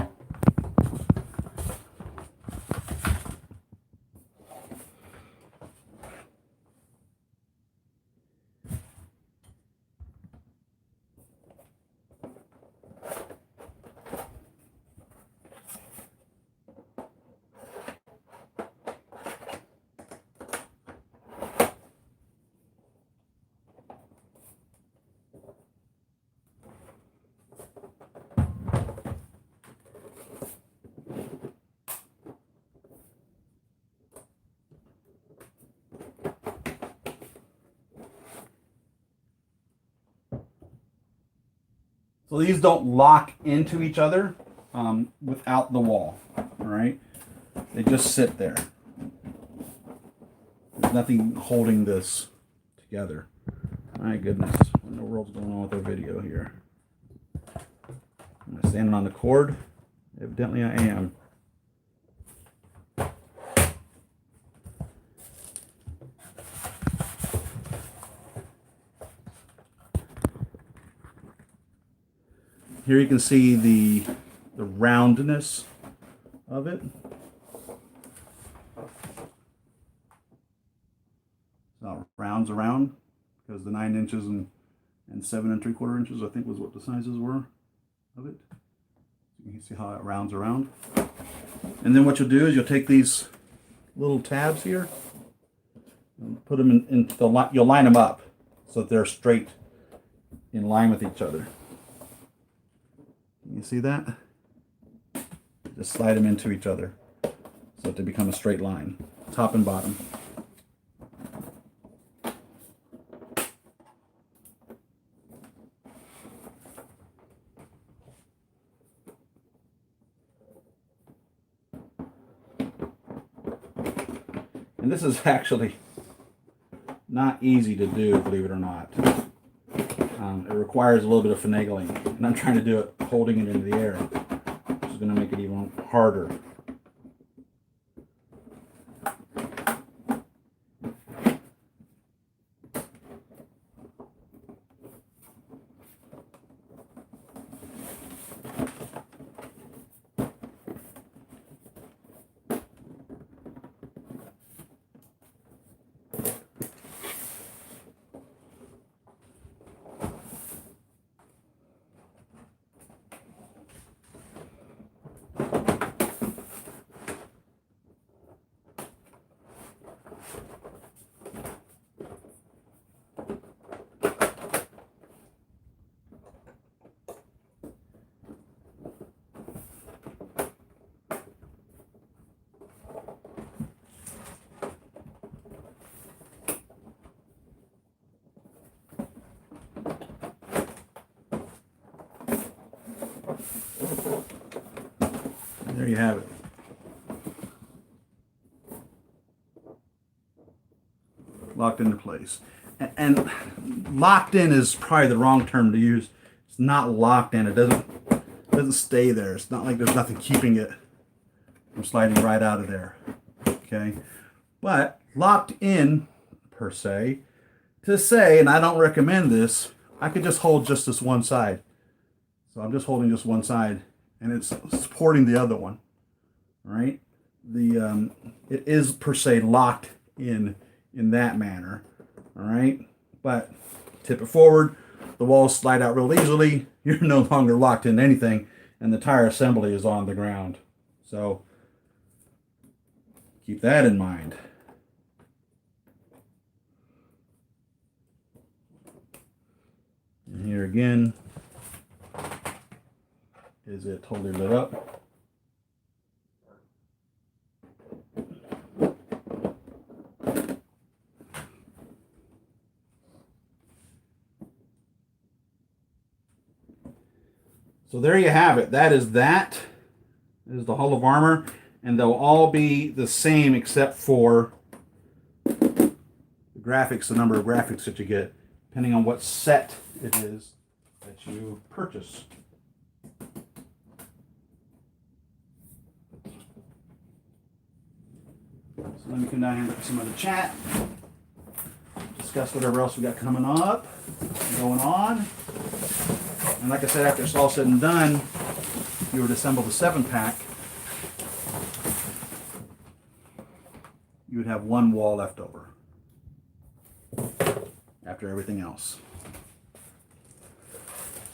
A: So these don't lock into each other without the wall, all right? They just sit there. There's nothing holding this together. My goodness, what in the world's going on with our video here? Am I standing on the cord? Evidently I am. Here you can see the roundness of it. So it rounds around because the 9 inches and 7 3/4 inches I think was what the sizes were of it. You can see how it rounds around. And then what you'll do is you'll take these little tabs here and put them into the line. You'll line them up so that they're straight in line with each other. You see that? Just slide them into each other so that they become a straight line. top and bottom. And this is actually not easy to do, believe it or not. It requires a little bit of finagling, and I'm trying to do it holding it into the air, which is going to make it even harder. There you have it. Locked into place. And locked in is probably the wrong term to use. It's not locked in. It doesn't stay there. It's not like there's nothing keeping it from sliding right out of there. Okay? But locked in, per se, to say, and I don't recommend this, I could just hold just this one side. So I'm just holding just one side, and it's supporting the other one. All right? It is per se locked in that manner. All right? But tip it forward, the walls slide out real easily. You're no longer locked in anything, and the entire assembly is on the ground. So keep that in mind. And here again, is it totally lit up? So there you have it. That is the Hall of Armor, and they'll all be the same except for the graphics, the number of graphics that you get, depending on what set it is that you purchase. So let me come down here and look at some of the chat. Discuss whatever else we got coming up, going on. And like I said, after it's all said and done, if you were to assemble the 7-pack, you would have one wall left over after everything else.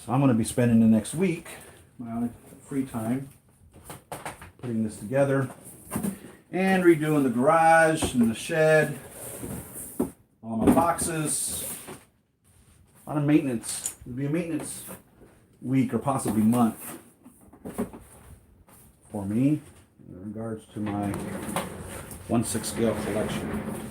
A: So I'm going to be spending the next week, my free time, putting this together and redoing the garage and the shed, all my boxes, a lot of maintenance. It'll be a maintenance week or possibly month for me in regards to my 1/6 scale collection.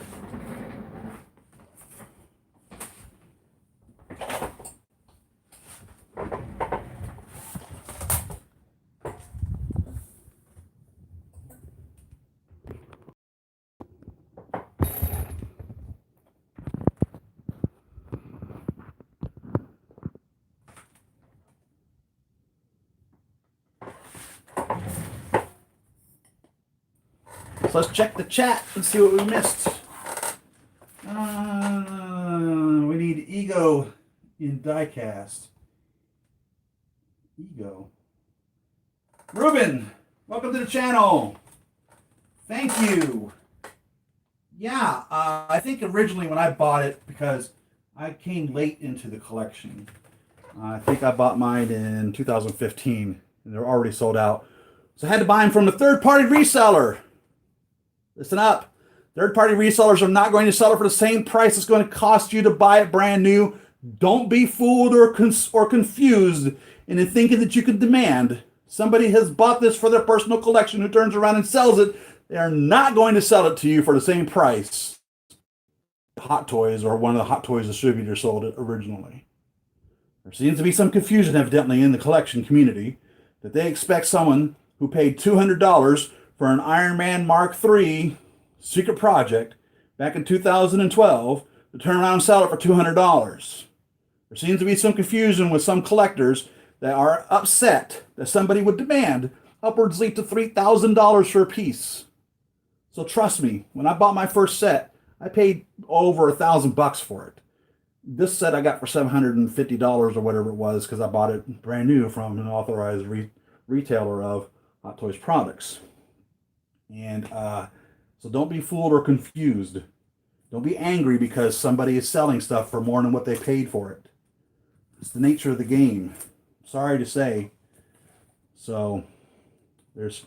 A: So let's check the chat and see what we missed. We need Ego in diecast. Ego. Ruben, welcome to the channel. Thank you. Yeah, I think originally when I bought it, because I came late into the collection, I think I bought mine in 2015, and they're already sold out. So I had to buy them from a third-party reseller. Listen up. Third-party resellers are not going to sell it for the same price it's going to cost you to buy it brand new. Don't be fooled or confused into thinking that you can demand. Somebody has bought this for their personal collection who turns around and sells it they are not going to sell it to you for the same price Hot Toys or one of the Hot Toys distributors sold it originally. There seems to be some confusion evidently in the collection community that they expect someone who paid $200 for an Iron Man Mark III secret project back in 2012 to turn around and sell it for $200. There seems to be some confusion with some collectors that are upset that somebody would demand upwardsly to $3,000 for a piece. So trust me, when I bought my first set, I paid over $1,000 for it. This set I got for $750 or whatever it was because I bought it brand new from an authorized retailer of Hot Toys products. And so don't be fooled or confused. Don't be angry because somebody is selling stuff for more than what they paid for it. It's the nature of the game. Sorry to say. So there's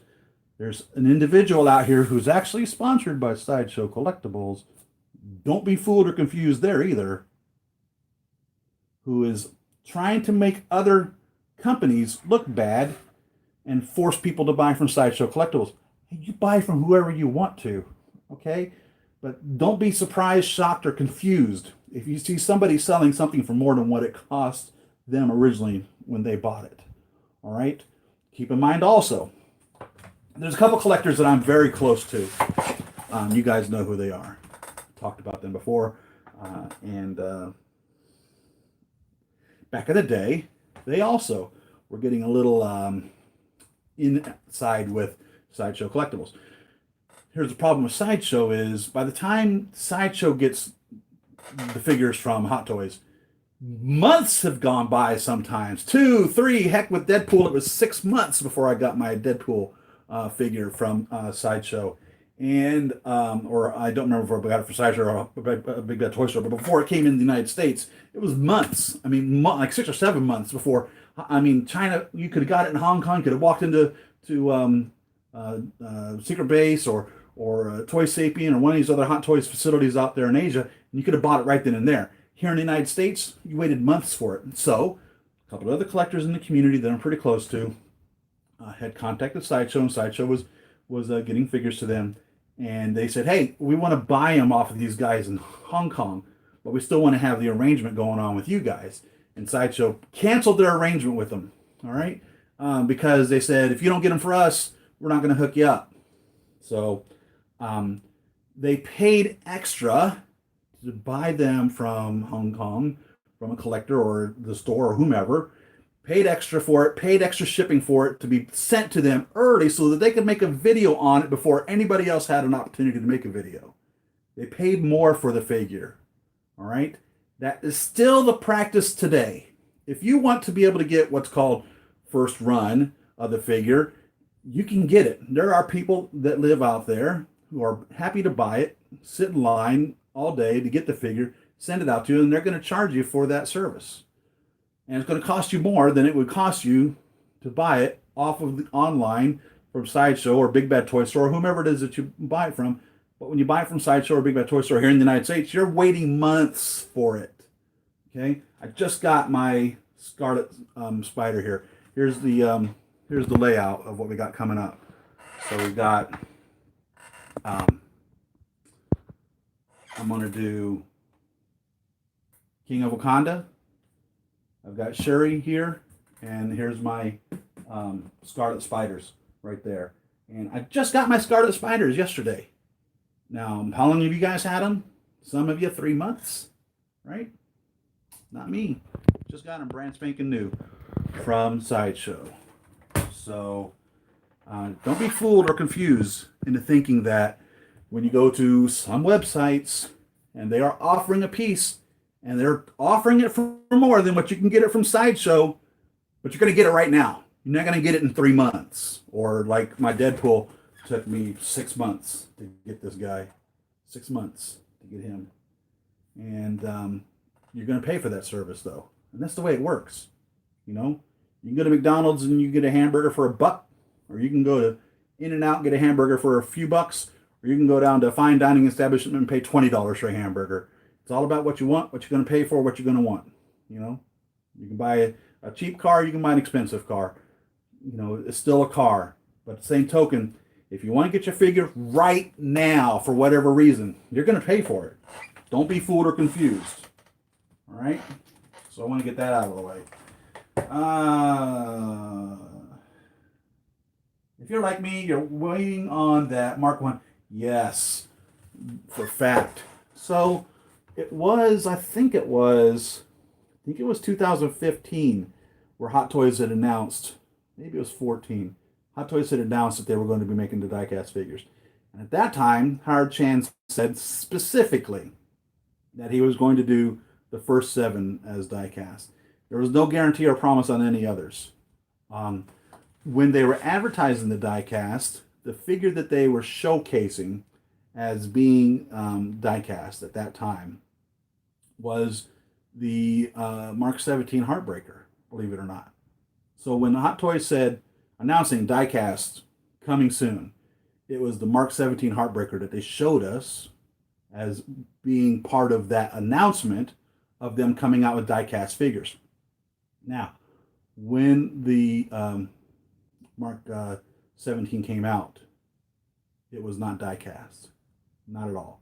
A: an individual out here who's actually sponsored by Sideshow Collectibles. Don't be fooled or confused there either. Who is trying to make other companies look bad and force people to buy from Sideshow Collectibles. Hey, you buy from whoever you want to, okay? But don't be surprised, shocked, or confused if you see somebody selling something for more than what it cost them originally when they bought it. All right? Keep in mind also, there's a couple collectors that I'm very close to. You guys know who they are. Talked about them before. Back in the day, they also were getting a little inside with Sideshow Collectibles. Here's the problem with Sideshow is by the time Sideshow gets the figures from Hot Toys, months have gone by sometimes. 2, 3, heck with Deadpool, it was 6 months before I got my Deadpool figure from Sideshow. And, or I don't remember if I got it for Sideshow or a Big Bad Toy Store, but before it came in the United States, it was months. I mean, like 6 or 7 months before. I mean, China, you could have got it in Hong Kong, could have walked into Secret Base or Toy Sapien or one of these other Hot Toys facilities out there in Asia, and you could have bought it right then and there. Here in the United States, you waited months for it. So, a couple of other collectors in the community that I'm pretty close to had contacted Sideshow, and Sideshow was getting figures to them. And they said, hey, we want to buy them off of these guys in Hong Kong, but we still want to have the arrangement going on with you guys. And Sideshow canceled their arrangement with them, all right? Because they said, if you don't get them for us, we're not going to hook you up. So they paid extra to buy them from Hong Kong, from a collector or the store or whomever, paid extra for it, paid extra shipping for it to be sent to them early so that they could make a video on it before anybody else had an opportunity to make a video. They paid more for the figure, all right? That is still the practice today. If you want to be able to get what's called first run of the figure, you can get it. There are people that live out there who are happy to buy it, sit in line all day to get the figure, send it out to you, and they're going to charge you for that service. And it's going to cost you more than it would cost you to buy it off of the online from Sideshow or Big Bad Toy Store, whomever it is that you buy it from. But when you buy it from Sideshow or Big Bad Toy Store here in the United States, you're waiting months for it. Okay, I just got my Scarlet Spider here. Here's the layout of what we got coming up. So we got I'm going to do King of Wakanda. I've got Shuri here, and here's my Scarlet Spiders right there. And I just got my Scarlet Spiders yesterday. Now, how long have you guys had them? Some of you 3 months, right? Not me. Just got them brand spanking new from Sideshow. So don't be fooled or confused into thinking that when you go to some websites and they are offering a piece and they're offering it for more than what you can get it from Sideshow, but you're going to get it right now. You're not going to get it in 3 months. Or like my Deadpool took me 6 months to get this guy. 6 months to get him. And you're going to pay for that service, though. And that's the way it works. You know, you can go to McDonald's and you get a hamburger for $1, or you can go to In-N-Out and get a hamburger for a few bucks, or you can go down to a fine dining establishment and pay $20 for a hamburger. It's all about what you want, what you're going to pay for, what you're going to want. You know, you can buy a cheap car, you can buy an expensive car. You know, it's still a car. But at the same token, If you want to get your figure right now for whatever reason, you're going to pay for it. Don't be fooled or confused. All right? So I want to get that out of the way. If you're like me, you're waiting on that Mark I. Yes, for fact. So it was, I think it was 2015 where Hot Toys had announced, maybe it was 14, Hot Toys had announced that they were going to be making the diecast figures. And at that time, Howard Chan said specifically that he was going to do the first 7 as diecast. There was no guarantee or promise on any others. When they were advertising the diecast, the figure that they were showcasing as being diecast at that time was the Mark 17 Heartbreaker, believe it or not. So when Hot Toys said, announcing diecast coming soon, it was the Mark 17 Heartbreaker that they showed us as being part of that announcement of them coming out with diecast figures. Now, when the Mark 17 came out, it was not diecast. Not at all.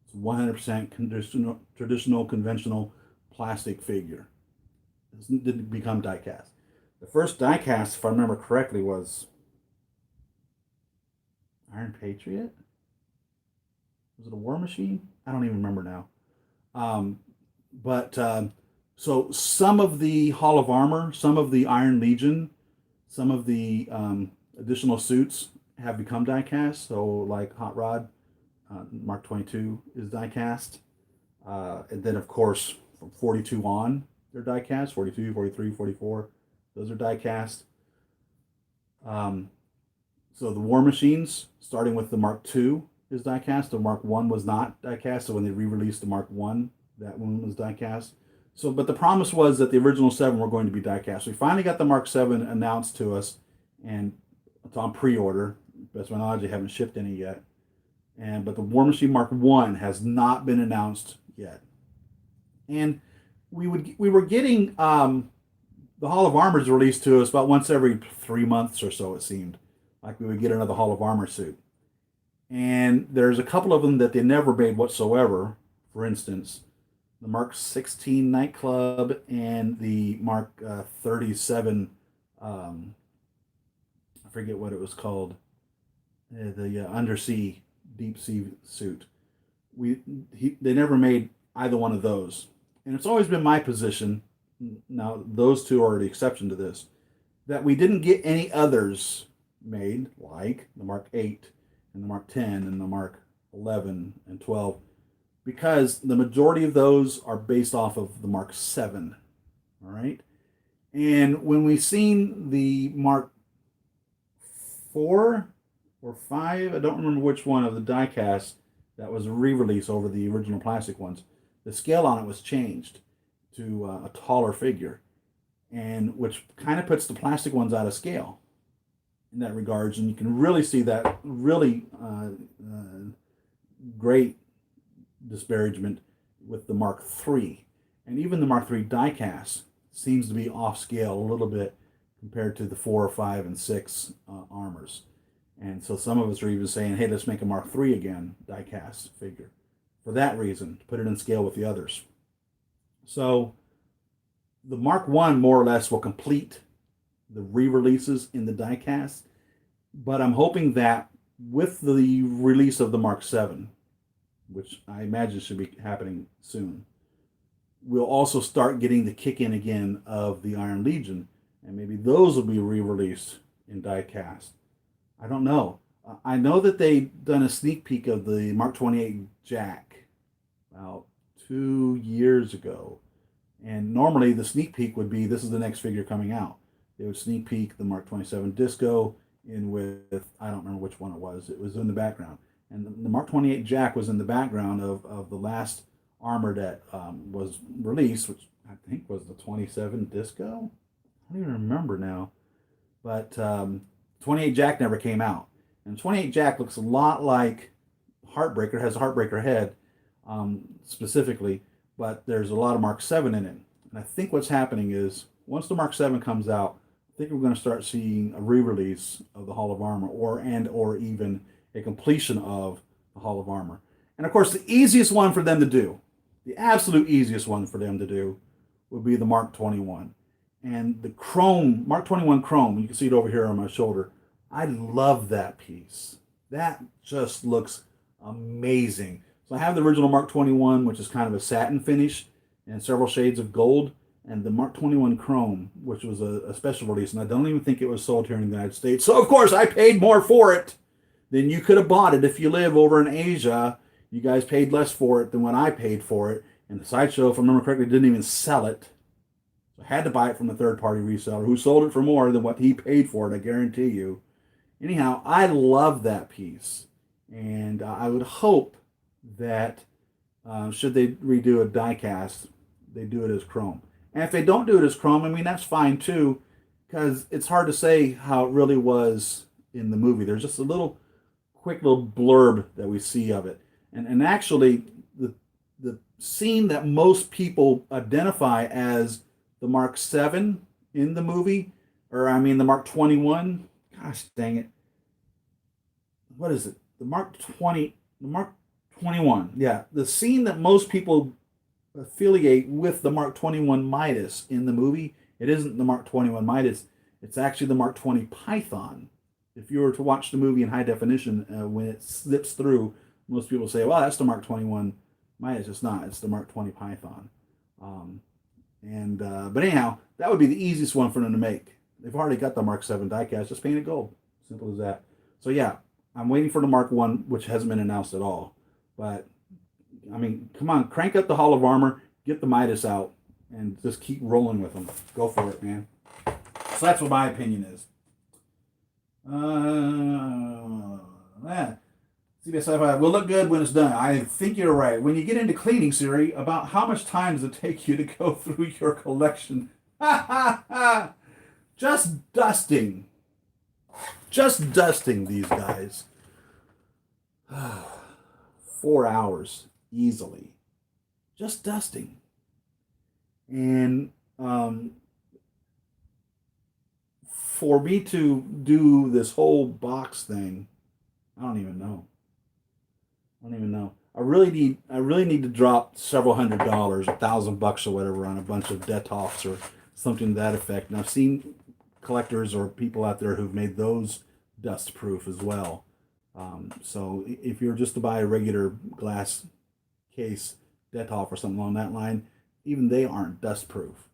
A: It's 100% traditional, conventional plastic figure. It didn't become diecast. The first diecast, if I remember correctly, was Iron Patriot? Was it a War Machine? I don't even remember now. So some of the Hall of Armor, some of the Iron Legion, some of the additional suits have become diecast. So like Hot Rod, Mark 22 is diecast. And then of course from 42 on, they're diecast. 42, 43, 44, those are diecast. So the War Machines, starting with the Mark II, is diecast. The Mark I was not diecast. So when they re-released the Mark I, that one was diecast. So, but the promise was that the original 7 were going to be diecast. We finally got the Mark 7 announced to us, and it's on pre-order. Best of my knowledge, they haven't shipped any yet. But the War Machine Mark I has not been announced yet. And we were getting the Hall of Armors released to us about once every 3 months or so, it seemed. Like we would get another Hall of Armor suit. And there's a couple of them that they never made whatsoever. For instance, the Mark 16 Nightclub and the Mark 37, I forget what it was called, the undersea deep sea suit. They never made either one of those. And it's always been my position, now those two are the exception to this, that we didn't get any others made, like the Mark 8 and the Mark 10 and the Mark 11 and 12, because the majority of those are based off of the Mark 7, all right? And when we seen the Mark 4 or 5, I don't remember which one of the diecast that was a re-release over the original plastic ones, the scale on it was changed to a taller figure, and which kind of puts the plastic ones out of scale in that regards, and you can really see that really great disparagement with the Mark III. And even the Mark III diecast seems to be off scale a little bit compared to the 4, 5, and 6 armors. And so some of us are even saying, hey, let's make a Mark III again diecast figure for that reason, to put it in scale with the others. So the Mark I more or less will complete the re-releases in the diecast, but I'm hoping that with the release of the Mark VII, which I imagine should be happening soon, we'll also start getting the kick in again of the Iron Legion, and maybe those will be re-released in diecast. I don't know. I know that they've done a sneak peek of the Mark 28 Jack about 2 years ago, and normally the sneak peek would be, this is the next figure coming out. They would sneak peek the Mark 27 Disco in with, I don't remember which one it was. It was in the background. And the Mark 28 Jack was in the background of the last armor that was released, which I think was the 27 Disco. I don't even remember now. But 28 Jack never came out. And 28 Jack looks a lot like Heartbreaker, has a Heartbreaker head specifically, but there's a lot of Mark 7 in it. And I think what's happening is, once the Mark 7 comes out, think we're going to start seeing a re-release of the Hall of Armor, or even a completion of the Hall of Armor. And of course, the easiest one for them to do, the absolute easiest one for them to do, would be the Mark 21. And the chrome, Mark 21 chrome, you can see it over here on my shoulder. I love that piece. That just looks amazing. So I have the original Mark 21, which is kind of a satin finish and several shades of gold, and the Mark 21 chrome, which was a special release, and I don't even think it was sold here in the United States. So of course I paid more for it than you could have bought it if you live over in Asia. You guys paid less for it than what I paid for it, and the Sideshow, if I remember correctly, didn't even sell it. So I had to buy it from a third-party reseller who sold it for more than what he paid for it, I guarantee you. Anyhow, I love that piece, and I would hope that should they redo a die-cast, they do it as chrome. And if they don't do it as chrome, I mean, that's fine too, because it's hard to say how it really was in the movie. There's just a quick little blurb that we see of it. And actually, the scene that most people identify as the Mark VII in the movie, or I mean the Mark 21, gosh dang it. What is it? The Mark 21. Yeah, the scene that most people affiliate with the Mark 21 Midas in the movie, it isn't the Mark 21 Midas, it's actually the Mark 20 Python. If you were to watch the movie in high definition, when it slips through, most people say, well, that's the Mark 21 Midas. It's not, it's the Mark 20 Python. But anyhow, that would be the easiest one for them to make. They've already got the Mark 7 diecast, just paint it gold. Simple as that. So yeah, I'm waiting for the Mark 1, which hasn't been announced at all. But I mean, come on, crank up the Hall of Armor, get the Midas out, and just keep rolling with them. Go for it, man. So that's what my opinion is. CBS Sci-Fi will look good when it's done. I think you're right. When you get into cleaning, Siri, about how much time does it take you to go through your collection? Just dusting. Just dusting these guys. 4 hours easily. Just dusting. And for me to do this whole box thing, I don't even know. I really need to drop several $100, $1,000 or whatever, on a bunch of Detolfs or something to that effect. And I've seen collectors or people out there who've made those dust proof as well. So if you're just to buy a regular glass case Detolf or something along that line, even they aren't dust proof.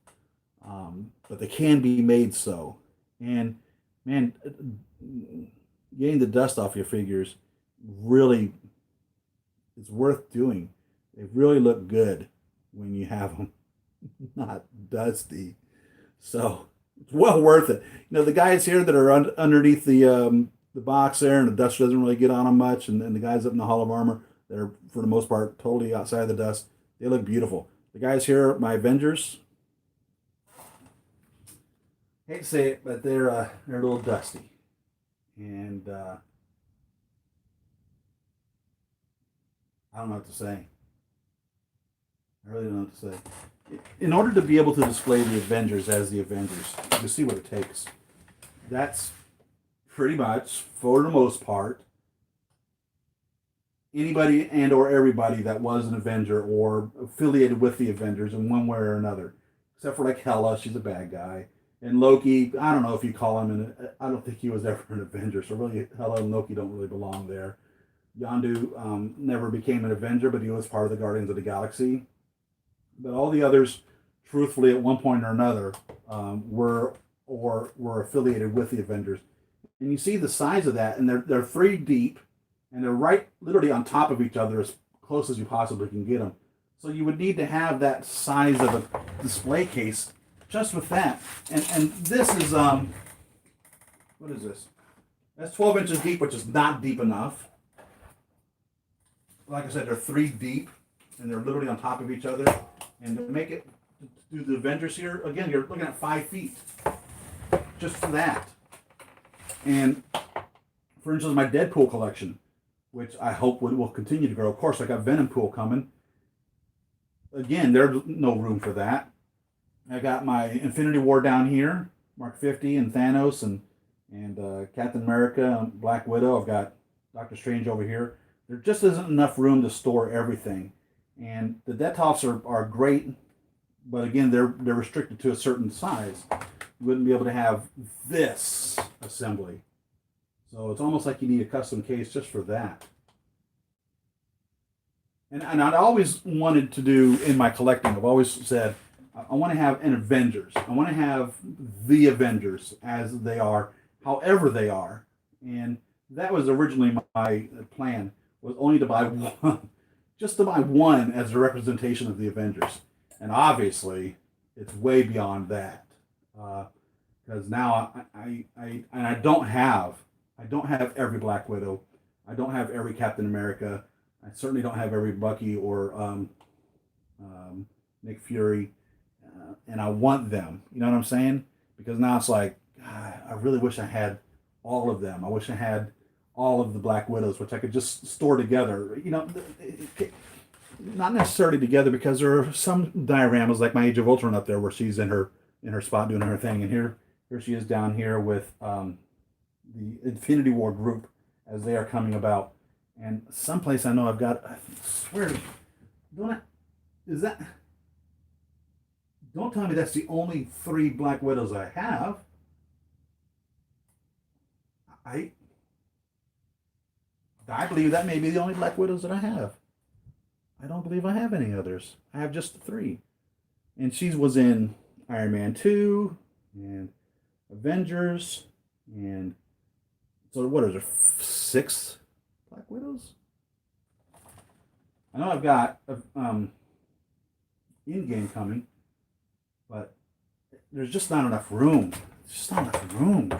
A: But they can be made so. And man, getting the dust off your figures really is worth doing. They really look good when you have them not dusty. So it's well worth it. You know, the guys here that are underneath the box there, and the dust doesn't really get on them much, and the guys up in the Hall of Armor that are, for the most part, totally outside of the dust, they look beautiful. The guys here, my Avengers, hate to say it, but they're a little dusty. And I don't know what to say. I really don't know what to say. In order to be able to display the Avengers as the Avengers, you see what it takes. That's pretty much, for the most part, anybody and or everybody that was an Avenger or affiliated with the Avengers in one way or another. Except for like Hela, she's a bad guy. And Loki, I don't know if you call him, I don't think he was ever an Avenger, so really Hela and Loki don't really belong there. Yondu never became an Avenger, but he was part of the Guardians of the Galaxy. But all the others, truthfully, at one point or another, were affiliated with the Avengers. And you see the size of that, and they're 3 deep, and they're right literally on top of each other as close as you possibly can get them. So you would need to have that size of a display case just with that. And this is, what is this? That's 12 inches deep, which is not deep enough. Like I said, they're 3 deep, and they're literally on top of each other. And to make it, to do the Avengers here, again, you're looking at 5 feet. Just for that. And, for instance, my Deadpool collection, which I hope will continue to grow. Of course, I got Venom Pool coming. Again, there's no room for that. I got my Infinity War down here. Mark I-50 and Thanos and Captain America and Black Widow. I've got Doctor Strange over here. There just isn't enough room to store everything. And the desktops are great, but again, they're restricted to a certain size. You wouldn't be able to have this assembly. So it's almost like you need a custom case just for that. And I'd always wanted to do in my collecting, I've always said, I want to have an Avengers. I want to have the Avengers as they are, however they are. And that was originally my plan, was only to buy one, just to buy one as a representation of the Avengers. And obviously, it's way beyond that. Because now I don't have every Black Widow. I don't have every Captain America. I certainly don't have every Bucky or Nick Fury. And I want them. You know what I'm saying? Because now it's like, God, I really wish I had all of them. I wish I had all of the Black Widows, which I could just store together. You know, not necessarily together, because there are some dioramas like my Age of Ultron up there where she's in her spot doing her thing, and here she is down here with the Infinity War group as they are coming about. And someplace I know I've got, I swear, don't tell me that's the only 3 Black Widows I have. I believe that may be the only Black Widows that I have. I don't believe I have any others. I have just the 3. And she was in Iron Man 2 and Avengers, and so what is there, 6 Black Widows? I know I've got Endgame coming, but there's just not enough room. There's just not enough room.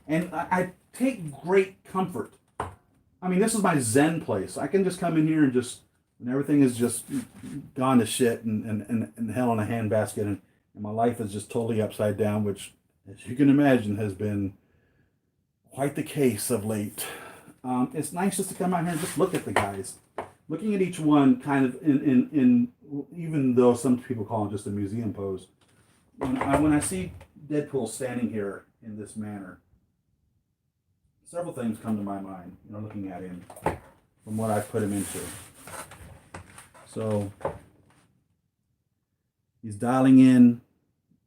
A: And I take great comfort. I mean, this is my Zen place. I can just come in here and just, when everything is just gone to shit and hell in a handbasket, and my life is just totally upside down, which, as you can imagine, has been quite the case of late. It's nice just to come out here and just look at the guys. Looking at each one kind of in even though some people call it just a museum pose. When I see Deadpool standing here in this manner, several things come to my mind, you know, looking at him from what I've put him into. So he's dialing in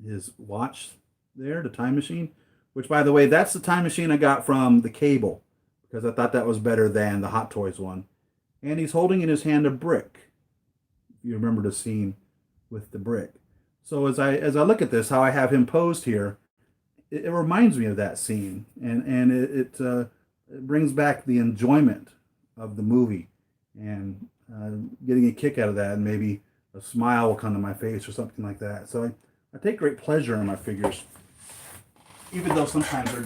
A: his watch there, the time machine, which, by the way, that's the time machine I got from the Cable, because I thought that was better than the Hot Toys one. And he's holding in his hand a brick. If you remember the scene with the brick. So as I look at this, how I have him posed here, it reminds me of that scene, and it brings back the enjoyment of the movie, and getting a kick out of that, and maybe a smile will come to my face or something like that. So I take great pleasure in my figures, even though sometimes they're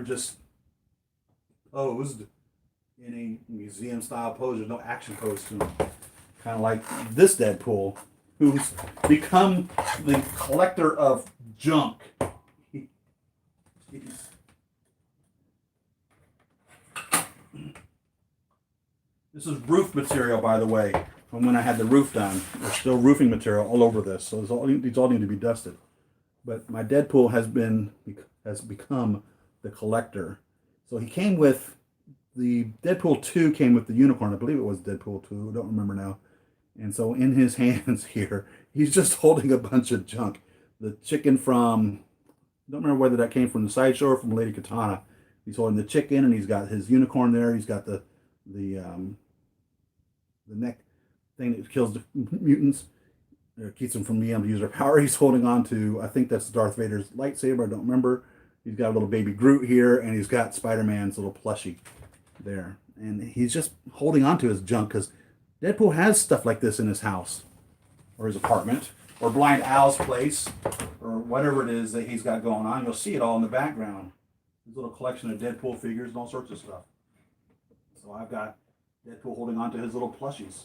A: just posed in a museum style pose. There's no action pose to them. Kind of like this Deadpool, who's become the collector of junk. This is roof material, by the way, from when I had the roof done. There's still roofing material all over this, so these all need to be dusted. But my Deadpool has become the collector. So he came with the Deadpool 2 came with the unicorn. I believe it was Deadpool 2. I don't remember now. And so in his hands here, he's just holding a bunch of junk. The chicken from, I don't remember whether that came from the Sideshow or from Lady Katana. He's holding the chicken, and he's got his unicorn there. He's got the neck thing that kills the mutants, or keeps them from being able to use their power. He's holding on to, I think that's Darth Vader's lightsaber. I don't remember. He's got a little baby Groot here, and he's got Spider-Man's little plushie there. And he's just holding on to his junk, because Deadpool has stuff like this in his house, or his apartment, or Blind Al's place, or whatever it is that he's got going on. You'll see it all in the background. His little collection of Deadpool figures and all sorts of stuff. So I've got Deadpool holding on to his little plushies.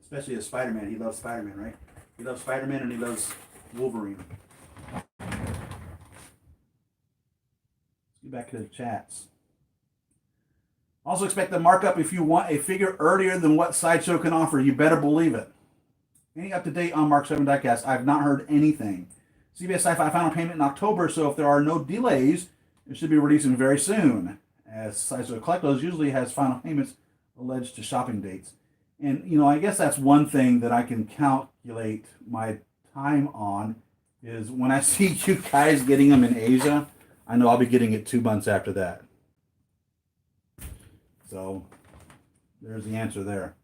A: Especially as Spider-Man. He loves Spider-Man, right? He loves Spider-Man, and he loves Wolverine. Let's get back to the chats. Also expect the markup if you want a figure earlier than what Sideshow can offer. You better believe it. Any up-to-date on Mark I-VII diecast? I've not heard anything. CBS Sci-Fi final payment in October, so if there are no delays, it should be releasing very soon, as Accessory Collectibles usually has final payments alleged to shopping dates. And, you know, I guess that's one thing that I can calculate my time on, is when I see you guys getting them in Asia, I know I'll be getting it 2 months after that. So, there's the answer there.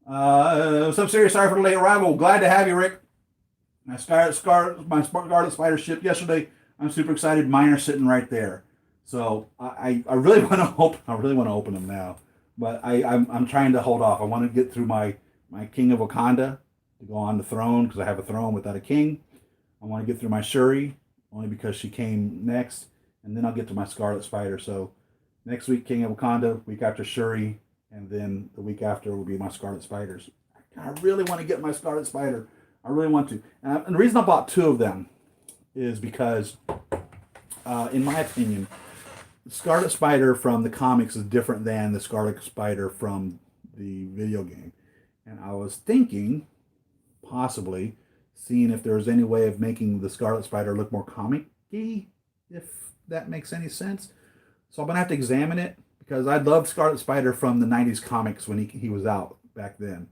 A: What's up, Siri? Sorry for the late arrival. Glad to have you, Rick. My Scarlet Spider shipped yesterday. I'm super excited. Mine are sitting right there. So I really want to open them now, but I'm trying to hold off. I want to get through my King of Wakanda to go on the throne, because I have a throne without a king. I want to get through my Shuri only because she came next, and then I'll get to my Scarlet Spider. So next week King of Wakanda, week after Shuri, and then the week after will be my Scarlet Spiders. I really want to get my Scarlet Spider. I really want to. And the reason I bought 2 of them is because, in my opinion, the Scarlet Spider from the comics is different than the Scarlet Spider from the video game. And I was thinking, possibly, seeing if there was any way of making the Scarlet Spider look more comic-y, if that makes any sense. So I'm going to have to examine it, because I loved Scarlet Spider from the 90s comics when he was out back then.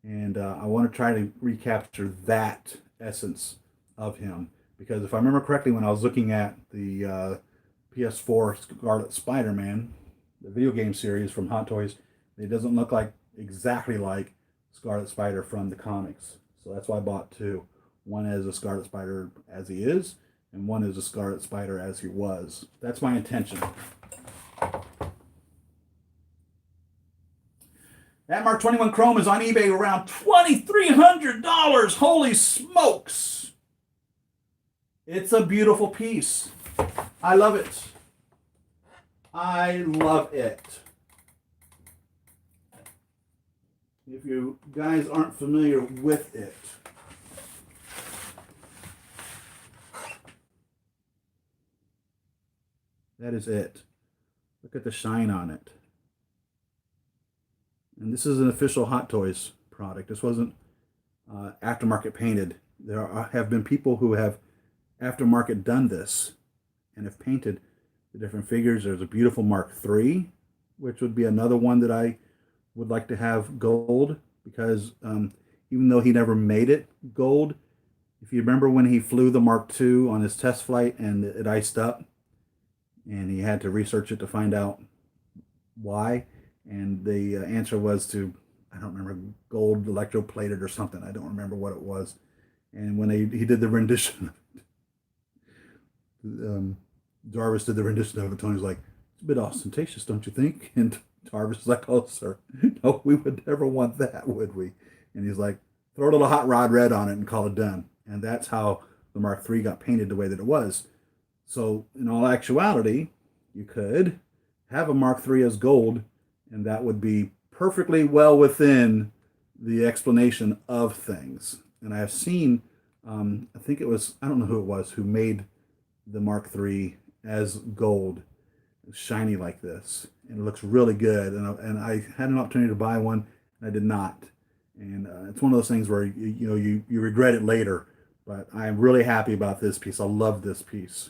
A: And I want to try to recapture that essence of him. Because if I remember correctly, when I was looking at the PS4 Scarlet Spider-Man, the video game series from Hot Toys, it doesn't look exactly like Scarlet Spider from the comics. So that's why I bought 2. One as a Scarlet Spider as he is, and one is a Scarlet Spider as he was. That's my intention. That Mark 21 Chrome is on eBay around $2,300. Holy smokes! It's a beautiful piece. I love it. I love it. If you guys aren't familiar with it, that is it. Look at the shine on it. And this is an official Hot Toys product. This wasn't aftermarket painted. There have been people who have aftermarket done this and have painted the different figures. There's a beautiful Mark III, which would be another one that I would like to have gold, because even though he never made it gold, if you remember when he flew the Mark II on his test flight and it iced up, and he had to research it to find out why, and the answer was to, I don't remember, gold electroplated or something. I don't remember what it was. And when he did the rendition, Jarvis did the rendition of it, Tony's like, it's a bit ostentatious, don't you think? And Jarvis is like, oh, sir, no, we would never want that, would we? And he's like, throw a little hot rod red on it and call it done. And that's how the Mark III got painted the way that it was. So in all actuality, you could have a Mark III as gold, and that would be perfectly well within the explanation of things. And I have seen, I think it was, I don't know who it was, who made the Mark III as gold, shiny like this. And it looks really good. And I had an opportunity to buy one, and I did not. And it's one of those things where you regret it later. But I'm really happy about this piece. I love this piece.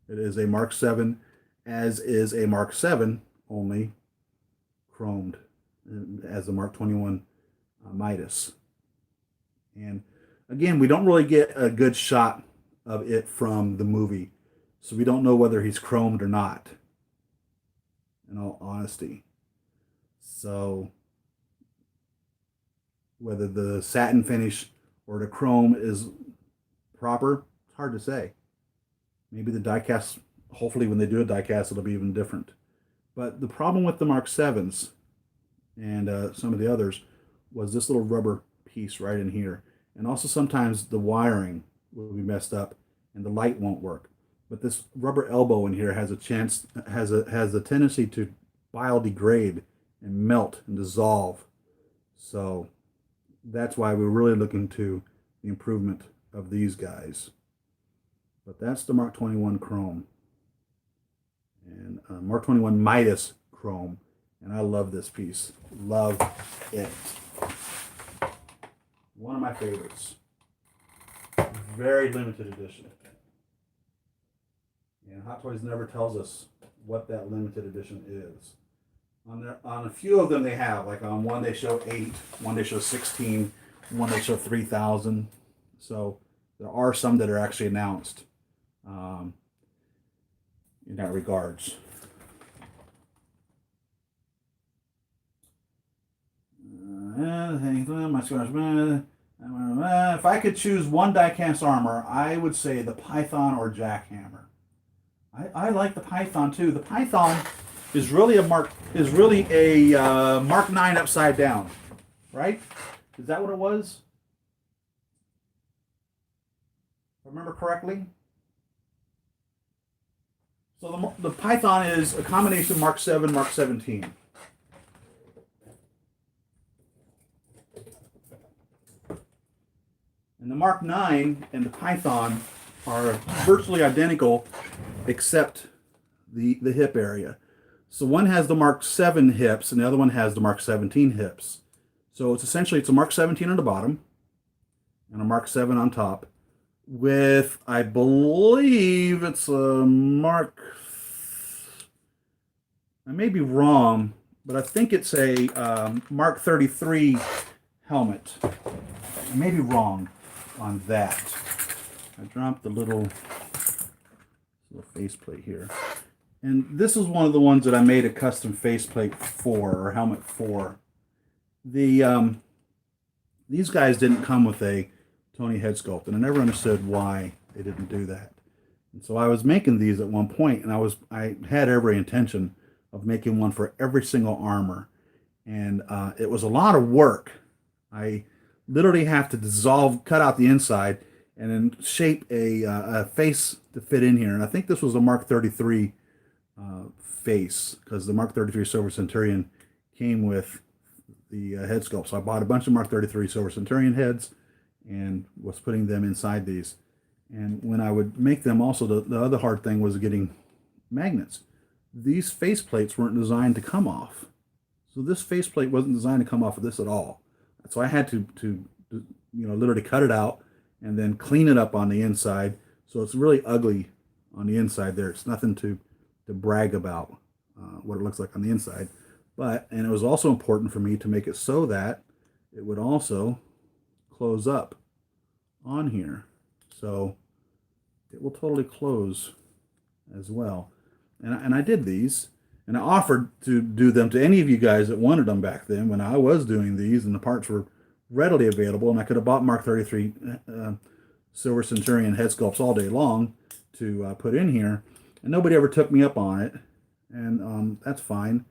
A: It is a Mark VII, as is a Mark VII, only chromed as the Mark 21 Midas. And again, we don't really get a good shot of it from the movie, so we don't know whether he's chromed or not, in all honesty. So whether the satin finish or the chrome is proper, it's hard to say. Maybe the die-cast, hopefully when they do a die-cast, it'll be even different. But the problem with the Mark 7s and some of the others was this little rubber piece right in here. And also sometimes the wiring will be messed up and the light won't work. But this rubber elbow in here has a tendency to biodegrade and melt and dissolve. So that's why we're really looking to the improvement of these guys. But that's the Mark 21 Chrome. And Mark 21 Midas Chrome. And I love this piece. Love it. One of my favorites. very limited edition. And Hot Toys never tells us what that limited edition is. On a few of them they have, like on one they show 8, one they show 16, one they show 3,000. So there are some that are actually announced in that regards. If I could choose one die-cast armor, I would say the Python or Jackhammer. I like the Python too. The Python is really a Mark IX upside down, right? Is that what it was? If I remember correctly. So the Python is a combination of Mark VII, Mark 17. And the Mark IX and the Python are virtually identical except the hip area. So one has the Mark VII hips and the other one has the Mark 17 hips. So it's essentially a Mark 17 on the bottom and a Mark 7 on top with, I believe it's a Mark, I may be wrong, but I think it's a Mark 33 helmet. I may be wrong on that. I dropped the little faceplate here. And this is one of the ones that I made a custom faceplate for, or helmet for. These guys didn't come with a Tony head sculpt, and I never understood why they didn't do that. And so I was making these at one point, and I had every intention of making one for every single armor. And it was a lot of work. I literally have to cut out the inside, and then shape a face to fit in here. And I think this was a Mark 33 face, because the Mark 33 Silver Centurion came with the head sculpt. So I bought a bunch of Mark 33 Silver Centurion heads and was putting them inside these. And when I would make them, also the other hard thing was getting magnets. These face plates weren't designed to come off. So this faceplate wasn't designed to come off of this at all. So I had to literally cut it out and then clean it up on the inside. So it's really ugly on the inside there. It's nothing to brag about what it looks like on the inside. And it was also important for me to make it so that it would also close up on here. So it will totally close as well. And I did these, and I offered to do them to any of you guys that wanted them back then when I was doing these, and the parts were readily available, and I could have bought Mark 33 Silver Centurion head sculpts all day long to put in here, and nobody ever took me up on it, and that's fine,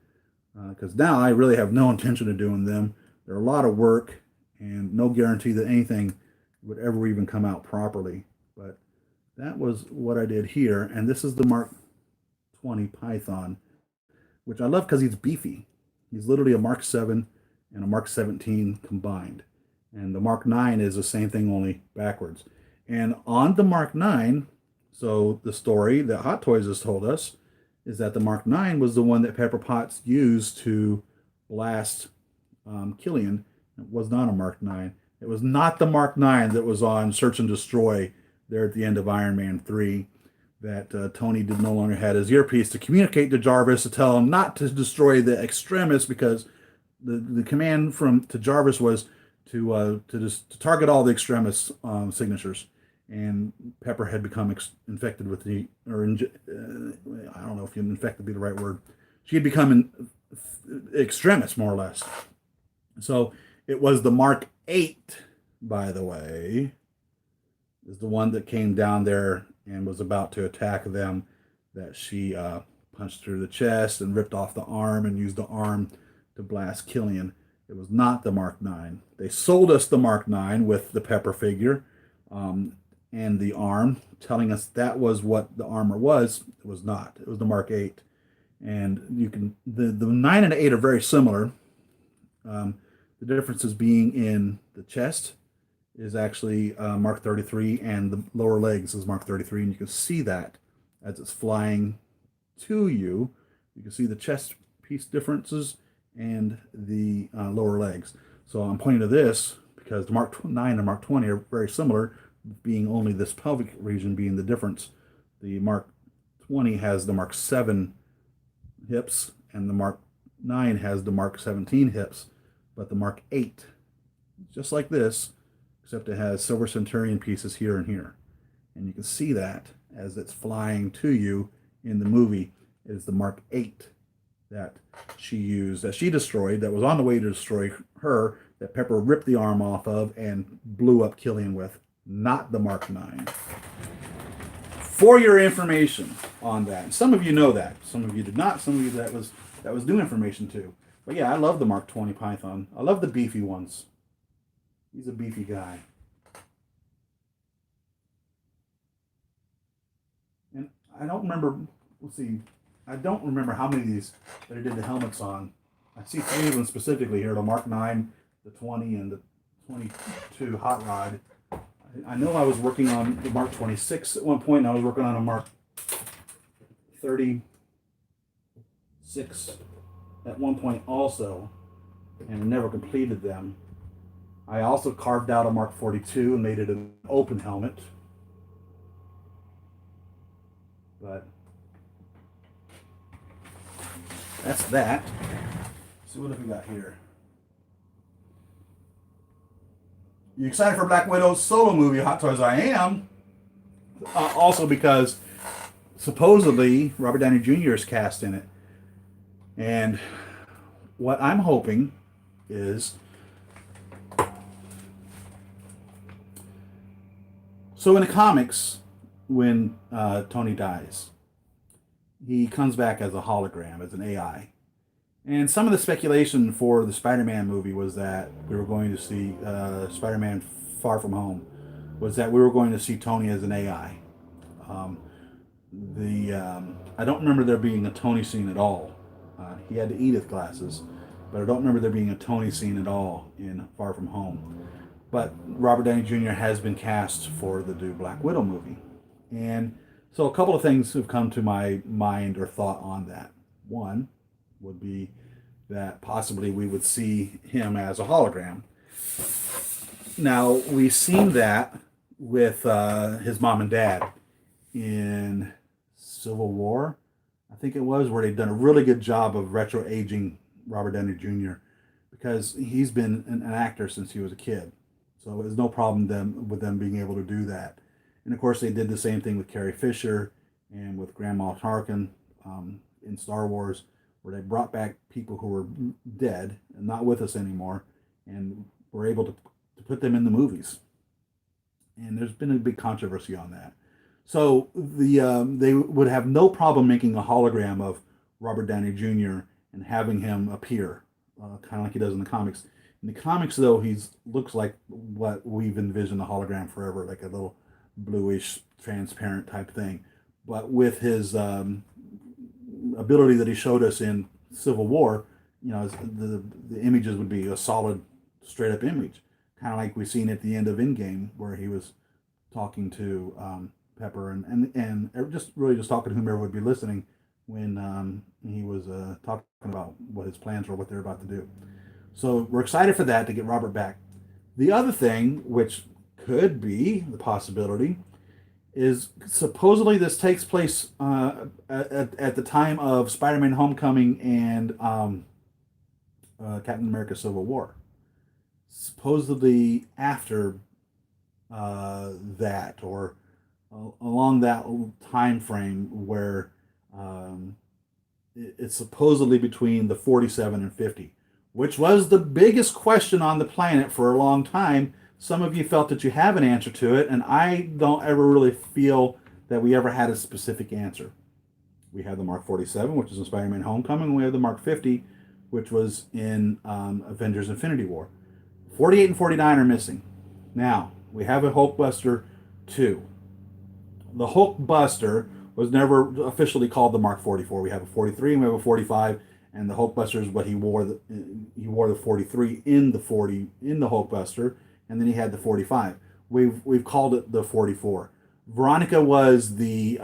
A: because now I really have no intention of doing them. They're a lot of work, and no guarantee that anything would ever even come out properly. But that was what I did here, and this is the Mark 20 Python, which I love because he's beefy. He's literally a Mark 7 and a Mark 17 combined. And the Mark 9 is the same thing, only backwards. And on the Mark 9, so the story that Hot Toys has told us is that the Mark 9 was the one that Pepper Potts used to blast Killian. It was not a Mark 9. It was not the Mark 9 that was on Search and Destroy there at the end of Iron Man 3. That Tony no longer had his earpiece to communicate to Jarvis to tell him not to destroy the extremis, because the command to Jarvis was to target all the extremis signatures. And Pepper had become infected with I don't know if infected would be the right word. She had become an extremis, more or less. So it was the Mark 8, by the way, is the one that came down there and was about to attack them, that she punched through the chest and ripped off the arm and used the arm to blast Killian. It was not the Mark 9. They sold us the Mark 9 with the Pepper figure and the arm, telling us that was what the armor was. It was not. It was the Mark 8. And the 9 and 8 are very similar. The differences being in the chest is actually Mark 33, and the lower legs is Mark 33, and you can see that as it's flying to you. You can see the chest piece differences and the lower legs. So I'm pointing to this because the Mark 9 and Mark 20 are very similar. being only this pelvic region being the difference. The Mark 20 has the Mark 7 hips, and the Mark 9 has the Mark 17 hips, but the Mark 8, just like this, except it has Silver Centurion pieces here and here. And you can see that as it's flying to you in the movie. It is the Mark 8 that she used, that she destroyed, that was on the way to destroy her, that Pepper ripped the arm off of and blew up Killian with, not the Mark 9. For your information on that. Some of you know that. Some of you did not. Some of you that was new information too. But yeah, I love the Mark 20 Python. I love the beefy ones. He's a beefy guy. And I don't remember, let's see, I don't remember how many of these that I did the helmets on. I see 3 of them specifically here, the Mark 9, the 20, and the 22 Hot Rod. I know I was working on the Mark 26 at one point, and I was working on a Mark 36 at one point also, and never completed them. I also carved out a Mark 42 and made it an open helmet. But that's that. Let's see what have we got here. You excited for Black Widow's solo movie, Hot Toys? I am. Also because supposedly Robert Downey Jr. is cast in it. And what I'm hoping is... So in the comics, when Tony dies, he comes back as a hologram, as an AI. And some of the speculation for the Spider-Man movie was that we were going to see Spider-Man Far From Home, was that we were going to see Tony as an AI. I don't remember there being a Tony scene at all. He had the Edith glasses, but I don't remember there being a Tony scene at all in Far From Home. But Robert Downey Jr. has been cast for the new Black Widow movie. And so a couple of things have come to my mind or thought on that. One would be that possibly we would see him as a hologram. Now, we've seen that with his mom and dad in Civil War, I think it was, where they've done a really good job of retro-aging Robert Downey Jr. because he's been an actor since he was a kid. So there's no problem with them being able to do that. And of course, they did the same thing with Carrie Fisher and with Grand Moff Tarkin in Star Wars, where they brought back people who were dead and not with us anymore, and were able to put them in the movies. And there's been a big controversy on that. So they would have no problem making a hologram of Robert Downey Jr. and having him appear, kind of like he does in the comics. In the comics, though, he looks like what we've envisioned the hologram forever, like a little bluish, transparent type thing. But with his ability that he showed us in Civil War, you know, the images would be a solid, straight-up image, kind of like we've seen at the end of Endgame, where he was talking to Pepper and just talking to whomever would be listening when he was talking about what his plans were, what they're about to do. So we're excited for that, to get Robert back. The other thing, which could be the possibility, is supposedly this takes place at the time of Spider-Man Homecoming and Captain America Civil War. Supposedly after that, or along that time frame, where it's supposedly between the 47 and 50, which was the biggest question on the planet for a long time. Some of you felt that you have an answer to it, and I don't ever really feel that we ever had a specific answer. We have the Mark 47, which is in Spider-Man Homecoming, and we have the Mark 50, which was in Avengers Infinity War. 48 and 49 are missing. Now, we have a Hulkbuster 2. The Hulkbuster was never officially called the Mark 44. We have a 43 and we have a 45, and the Hulkbuster is what he wore. He wore the 43 in the Hulkbuster, and then he had the 45. We've called it the 44. Veronica was the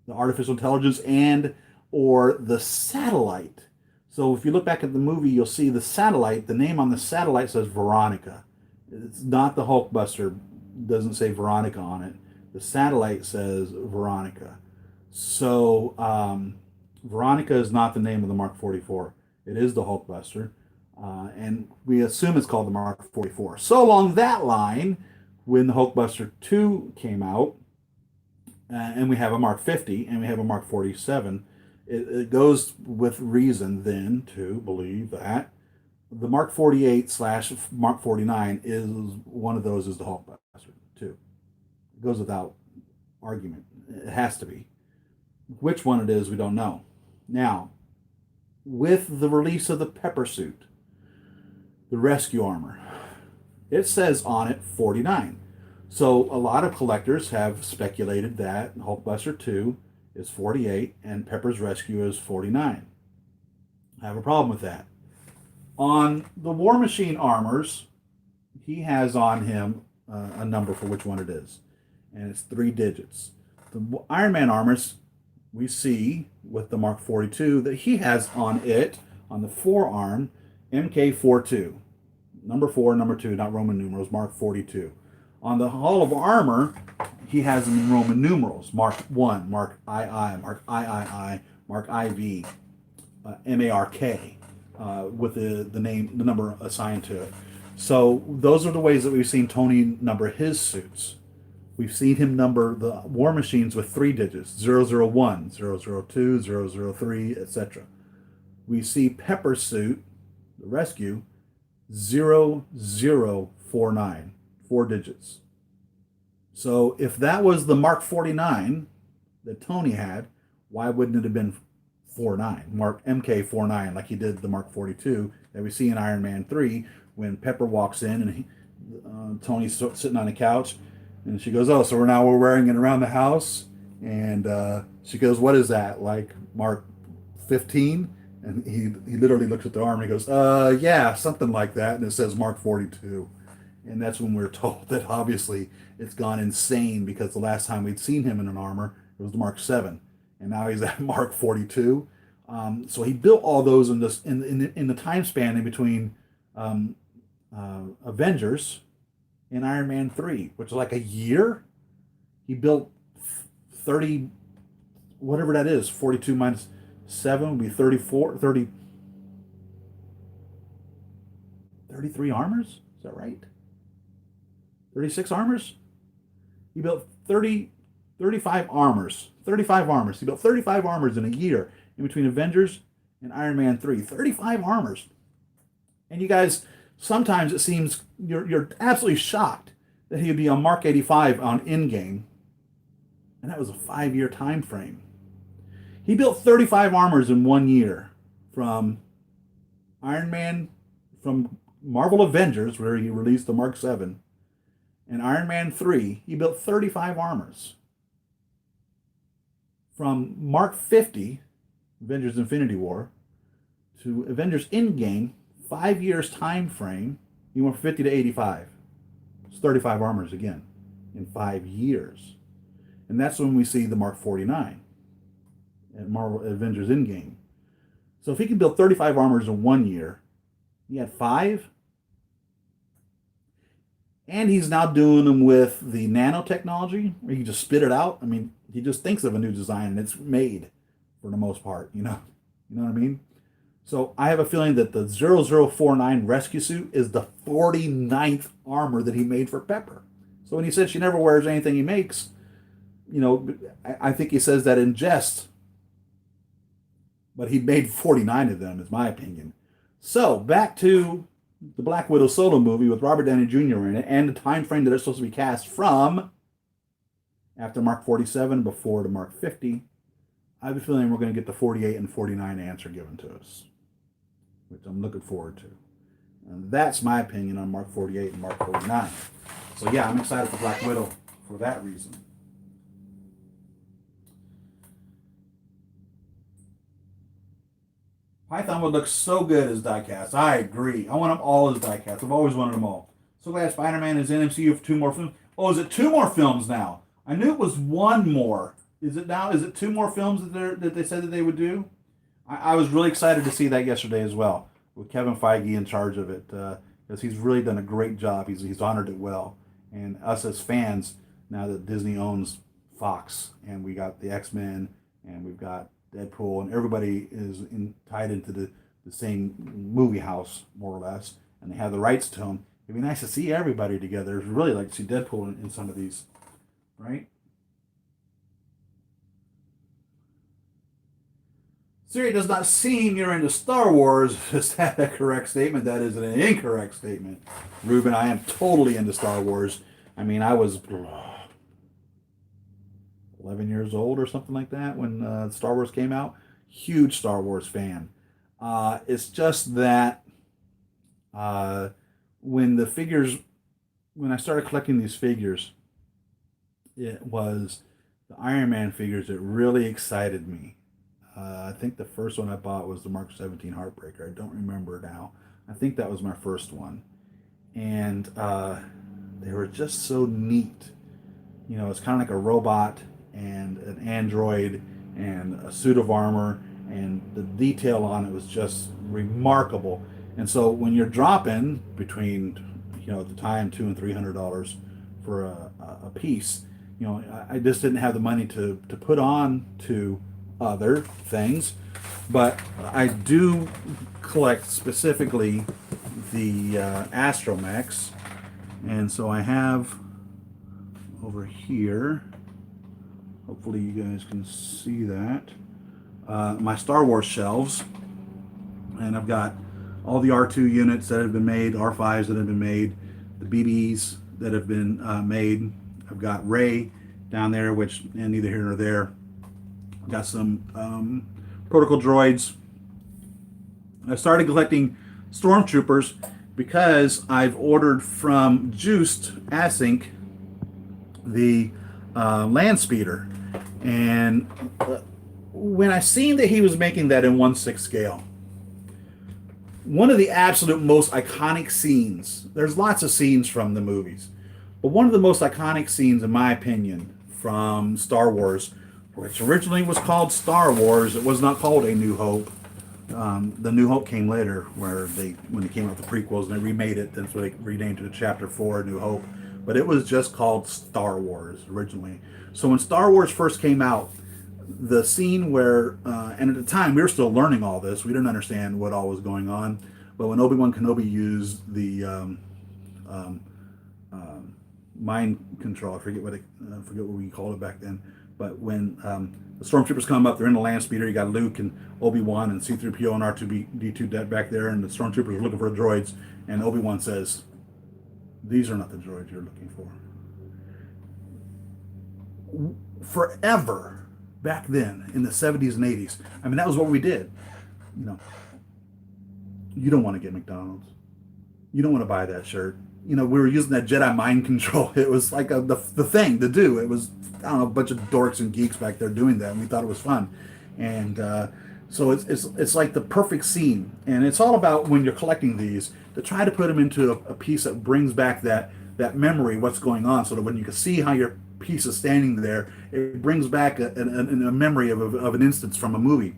A: artificial intelligence and or the satellite. So if you look back at the movie, you'll see the satellite. The name on the satellite says Veronica. It's not the Hulkbuster doesn't say Veronica on it. The satellite says Veronica. So Veronica is not the name of the Mark 44. It is the Hulkbuster. And we assume it's called the Mark 44. So along that line, when the Hulkbuster 2 came out, and we have a Mark 50 and we have a Mark 47, it goes with reason then to believe that the Mark 48 / Mark 49 is one of those is the Hulkbuster 2. It goes without argument. It has to be. Which one it is, we don't know. Now, with the release of the Pepper suit, the rescue armor, it says on it 49. So a lot of collectors have speculated that Hulkbuster 2 is 48 and Pepper's Rescue is 49. I have a problem with that. On the War Machine armors, he has on him a number for which one it is, and it's 3 digits. The Iron Man armors, we see with the Mark 42 that he has on it, on the forearm, MK42. Number 4, number 2, not Roman numerals, Mark 42. On the Hall of Armor, he has them in Roman numerals. Mark I, Mark II, Mark III, Mark IV, MARK, with the name, the number assigned to it. So those are the ways that we've seen Tony number his suits. We've seen him number the War Machines with 3 digits, 001, 002, 003, etc. We see Pepper's suit, the Rescue, 0049, 4 digits. So if that was the Mark 49 that Tony had, why wouldn't it have been 49, Mark MK49, like he did the Mark 42 that we see in Iron Man 3 when Pepper walks in and Tony's sitting on the couch and she goes, oh, so we're wearing it around the house? And she goes, what is that, like Mark 15? And he literally looks at the arm and he goes, yeah, something like that. And it says Mark 42. And that's when we're told that obviously it's gone insane because the last time we'd seen him in an armor, it was the Mark 7. And now he's at Mark 42. So he built all those in the time span in between Avengers and Iron Man 3, which is like a year. He built 30, whatever that is, 42 minus 7 would be 34, 30, 33 armors? Is that right? 36 armors? He built 35 armors. 35 armors. He built 35 armors in a year in between Avengers and Iron Man 3. 35 armors. And you guys, sometimes it seems you're absolutely shocked that he would be on Mark 85 on Endgame. And that was a 5-year time frame. He built 35 armors in 1 year from Iron Man, from Marvel Avengers, where he released the Mark 7, and Iron Man 3. He built 35 armors. From Mark 50, Avengers Infinity War, to Avengers Endgame, 5 years time frame, he went from 50 to 85. It's 35 armors again in 5 years. And that's when we see the Mark 49 at Marvel Avengers Endgame. So if he can build 35 armors in 1 year, he had 5. And he's now doing them with the nanotechnology, where you can just spit it out. I mean, he just thinks of a new design and it's made for the most part, you know what I mean? So I have a feeling that the 0049 rescue suit is the 49th armor that he made for Pepper. So when he said she never wears anything he makes, I think he says that in jest. But he made 49 of them, is my opinion. So back to the Black Widow solo movie with Robert Downey Jr. in it, and the time frame that it's supposed to be cast from, after Mark 47, before to Mark 50. I have a feeling we're going to get the 48 and 49 answer given to us, which I'm looking forward to. And that's my opinion on Mark 48 and Mark 49. So yeah, I'm excited for Black Widow for that reason. Python would look so good as diecast. I agree. I want them all as diecast. I've always wanted them all. So glad Spider-Man is in MCU for 2 more films. Oh, is it 2 more films now? I knew it was 1 more. Is it now? Is it 2 more films that they said that they would do? I was really excited to see that yesterday as well, with Kevin Feige in charge of it, because he's really done a great job. He's honored it well. And us as fans, now that Disney owns Fox, and we got the X-Men, and we've got Deadpool, and everybody is tied into the same movie house, more or less, and they have the rights to them. It'd be nice to see everybody together. It's really like to see Deadpool in some of these, right? Siri does not seem you're into Star Wars. Is that a correct statement? That is an incorrect statement. Ruben, I am totally into Star Wars. I mean, I was 11 years old or something like that when Star Wars came out. Huge Star Wars fan. It's just that when the figures, when I started collecting these figures, it was the Iron Man figures that really excited me. I think the first one I bought was the Mark I-VII Heartbreaker. I don't remember now. I think that was my first one. And they were just so neat. You know, it's kind of like a robot and an android and a suit of armor, and the detail on it was just remarkable. And so when you're dropping between, you know, at the time $200 and $300 for a piece, you know, I just didn't have the money to put on to other things, but I do collect specifically the Astromechs, and so I have over here, hopefully you guys can see that, my Star Wars shelves, and I've got all the R2 units that have been made, R5s that have been made, the BBs that have been made. I've got Rey down there, which, and neither here nor there. Got some protocol droids. I started collecting stormtroopers because I've ordered from Juiced Async the land speeder, and when I seen that he was making that in 1/6 scale, one of the absolute most iconic scenes, there's lots of scenes from the movies, but one of the most iconic scenes, in my opinion, from Star Wars, which originally was called Star Wars. It was not called A New Hope. The New Hope came later, when they came out with the prequels and they remade it, and so they renamed it to Chapter 4, A New Hope. But it was just called Star Wars originally. So when Star Wars first came out, the scene where, and at the time we were still learning all this, we didn't understand what all was going on, but when Obi-Wan Kenobi used the mind control, I forget what we called it back then, but when the stormtroopers come up, they're in the land speeder. You got Luke and Obi-Wan and C-3PO and R2-D2 back there, and the stormtroopers are looking for droids. And Obi-Wan says, "These are not the droids you're looking for." Forever back then in the 70s and 80s, I mean, that was what we did. You know, you don't want to get McDonald's. You don't want to buy that shirt. You know, we were using that Jedi mind control. It was like the thing to do. It was, I don't know, a bunch of dorks and geeks back there doing that, and we thought it was fun. And so it's like the perfect scene. And it's all about, when you're collecting these, to try to put them into a piece that brings back that memory, what's going on, so that when you can see how your piece is standing there, it brings back a memory of an instance from a movie.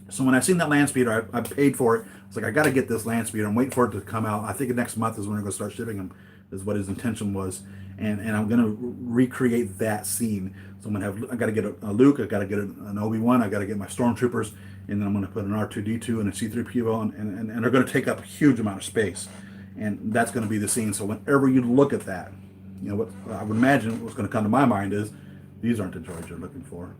A: So when I seen that land speeder, I paid for it. I was like, I got to get this land speeder. I'm waiting for it to come out. I think next month is when we're going to start shipping them, is what his intention was. And I'm going to recreate that scene. So I got to get a Luke, I got to get an Obi-Wan, I got to get my stormtroopers, and then I'm going to put an R2-D2 and a C-3PO, and they're going to take up a huge amount of space. And that's going to be the scene. So whenever you look at that, you know, what I would imagine what's going to come to my mind is, these aren't the droids you're looking for.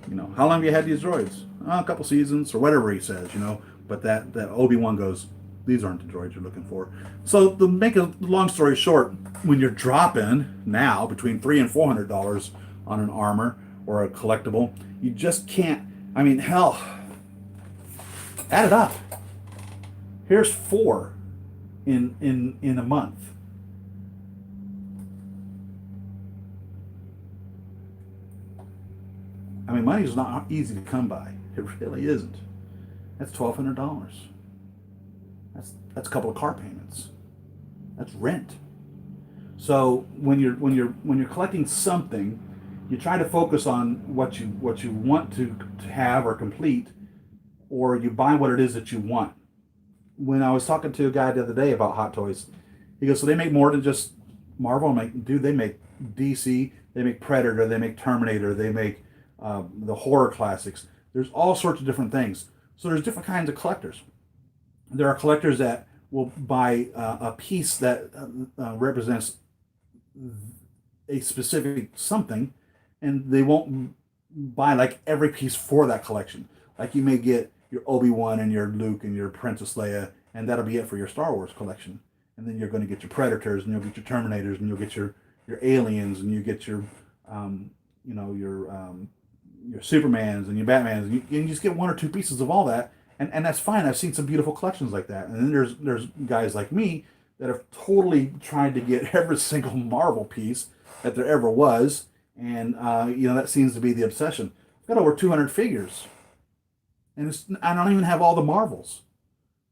A: You know, how long have you had these droids? Oh, a couple seasons, or whatever he says, you know. But that Obi-Wan goes, these aren't the droids you're looking for. So to make a long story short, when you're dropping now between $300 and $400 on an armor or a collectible, you just can't. I mean, hell, add it up. Here's 4 in a month. I mean, money is not easy to come by. It really isn't. That's $1,200. That's a couple of car payments. That's rent. So when you're collecting something, you try to focus on what you want to have or complete, or you buy what it is that you want. When I was talking to a guy the other day about Hot Toys, he goes, so they make more than just Marvel. I'm like, dude, they make DC, they make Predator, they make Terminator, they make the horror classics. There's all sorts of different things. So there's different kinds of collectors. There are collectors that will buy a piece that represents a specific something, and they won't buy like every piece for that collection. Like you may get your Obi-Wan and your Luke and your Princess Leia, and that'll be it for your Star Wars collection. And then you're going to get your Predators, and you'll get your Terminators, and you'll get your Aliens, and you get your your Supermans and your Batmans, and you just get one or two pieces of all that, and that's fine. I've seen some beautiful collections like that. And then there's guys like me that have totally tried to get every single Marvel piece that there ever was, and that seems to be the obsession. I've got over 200 figures, and I don't even have all the Marvels.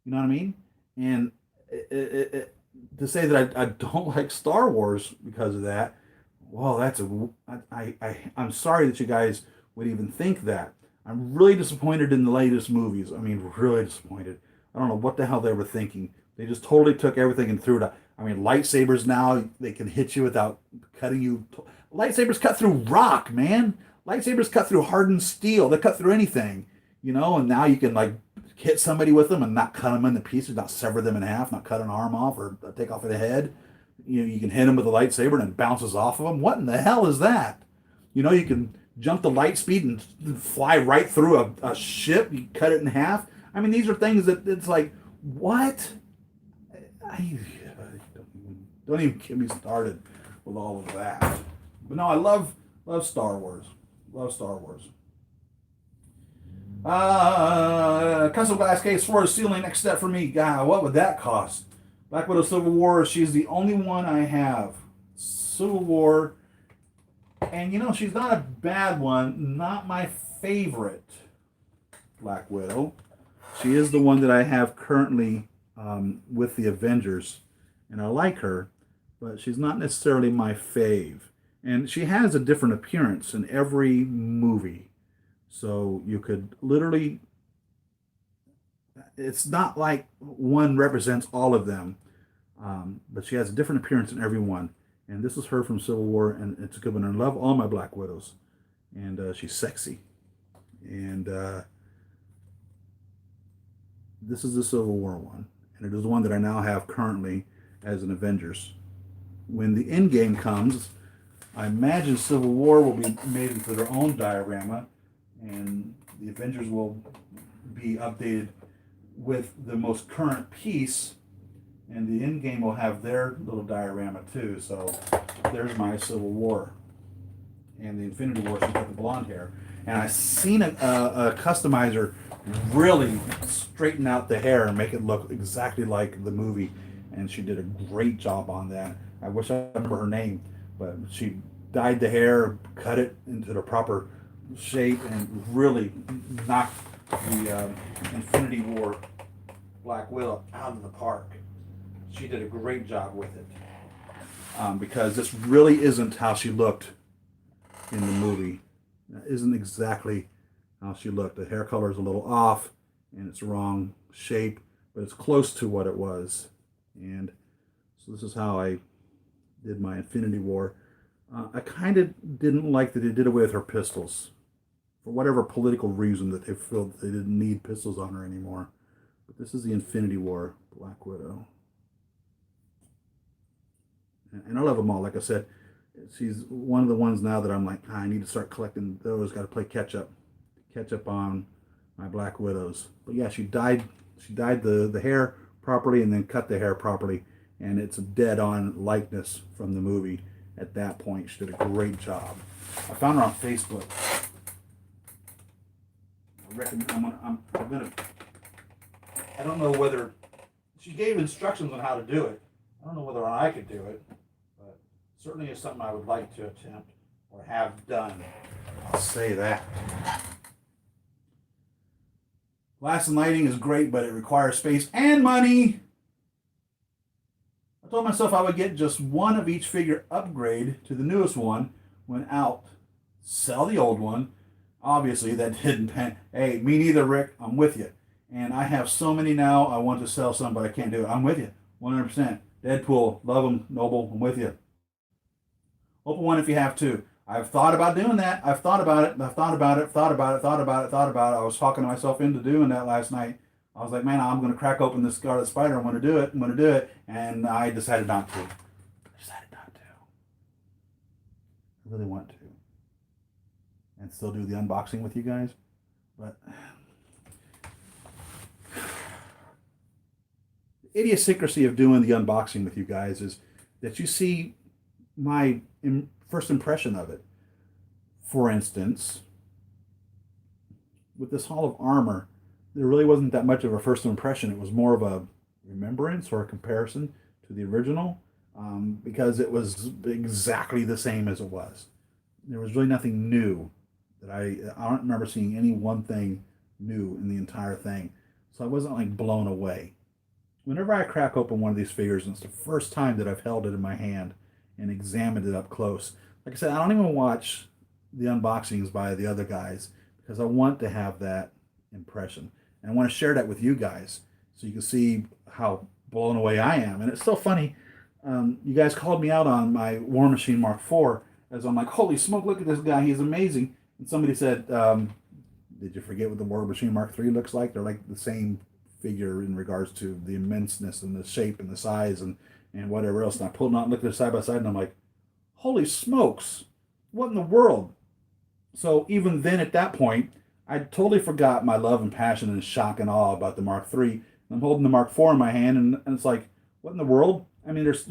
A: You know what I mean? And to say that I don't like Star Wars because of that, well, I'm sorry that you guys would even think that. I'm really disappointed in the latest movies. I mean, really disappointed. I don't know what the hell they were thinking. They just totally took everything and threw it out. I mean, lightsabers now, they can hit you without cutting you. Lightsabers cut through rock, man. Lightsabers cut through hardened steel. They cut through anything, and now you can like hit somebody with them and not cut them into pieces, not sever them in half, not cut an arm off or take off the head. You can hit them with a lightsaber and it bounces off of them. What in the hell is that? You can jump the light speed and fly right through a ship. You cut it in half. I mean, these are things that it's like, what? Don't even get me started with all of that. But no, I love Star Wars. Love Star Wars. Custom glass case for the ceiling. Next step for me. God, what would that cost? Black Widow Civil War. She's the only one I have. Civil War. And she's not a bad one. Not my favorite Black Widow. She is the one that I have currently with the Avengers. And I like her, but she's not necessarily my fave. And she has a different appearance in every movie. So you could literally, it's not like one represents all of them, but she has a different appearance in every one. And this is her from Civil War, and it's a good one. I love all my Black Widows, and she's sexy. And this is the Civil War one, and it is the one that I now have currently as an Avengers. When the end game comes, I imagine Civil War will be made into their own diorama, and the Avengers will be updated with the most current piece, and the end game will have their little diorama too. So there's my Civil War. And the Infinity War, she's got the blonde hair. And I've seen a customizer really straighten out the hair and make it look exactly like the movie. And she did a great job on that. I wish I remember her name, but she dyed the hair, cut it into the proper shape, and really knocked the Infinity War Black Widow out of the park. She did a great job with it, because this really isn't how she looked in the movie. That isn't exactly how she looked. The hair color is a little off, and it's wrong shape, but it's close to what it was. And so this is how I did my Infinity War. I kind of didn't like that they did away with her pistols. For whatever political reason that they felt they didn't need pistols on her anymore. But this is the Infinity War Black Widow. And I love them all. Like I said, she's one of the ones now that I'm like, I need to start collecting those. Got to play catch up on my Black Widows. But yeah, she dyed the hair properly and then cut the hair properly, and it's a dead-on likeness from the movie. At that point, she did a great job. I found her on Facebook. I don't know whether she gave instructions on how to do it. I don't know whether I could do it, but certainly is something I would like to attempt or have done. I'll say that. Glass and lighting is great, but it requires space and money. I told myself I would get just one of each figure upgrade to the newest one when out. Sell the old one. Obviously, that didn't pan. Hey, me neither, Rick. I'm with you. And I have so many now. I want to sell some, but I can't do it. I'm with you. 100%. Deadpool, love him. Noble, I'm with you. Open one if you have to. I've thought about doing that. I've thought about it. I've thought about it. Thought about it. Thought about it. Thought about it. I was talking myself into doing that last night. I was like, man, I'm going to crack open this Scarlet Spider. I'm going to do it. I'm going to do it. And I decided not to. I decided not to. I really want to. And still do the unboxing with you guys. But the idiosyncrasy of doing the unboxing with you guys is that you see my first impression of it. For instance, with this Hall of Armor, there really wasn't that much of a first impression. It was more of a remembrance or a comparison to the original, because it was exactly the same as it was. There was really nothing new that I don't remember seeing any one thing new in the entire thing. So I wasn't like blown away. Whenever I crack open one of these figures, and it's the first time that I've held it in my hand and examined it up close. Like I said, I don't even watch the unboxings by the other guys because I want to have that impression. And I want to share that with you guys so you can see how blown away I am. And it's so funny. You guys called me out on my War Machine Mark IV as I'm like, holy smoke, look at this guy. He's amazing. And somebody said, did you forget what the War Machine Mark III looks like? They're like the same figure in regards to the immenseness and the shape and the size and whatever else. And I pulled them out and looked at it side by side and I'm like, holy smokes, what in the world? So even then at that point, I totally forgot my love and passion and shock and awe about the Mark III. I'm holding the Mark IV in my hand and it's like, what in the world? I mean, there's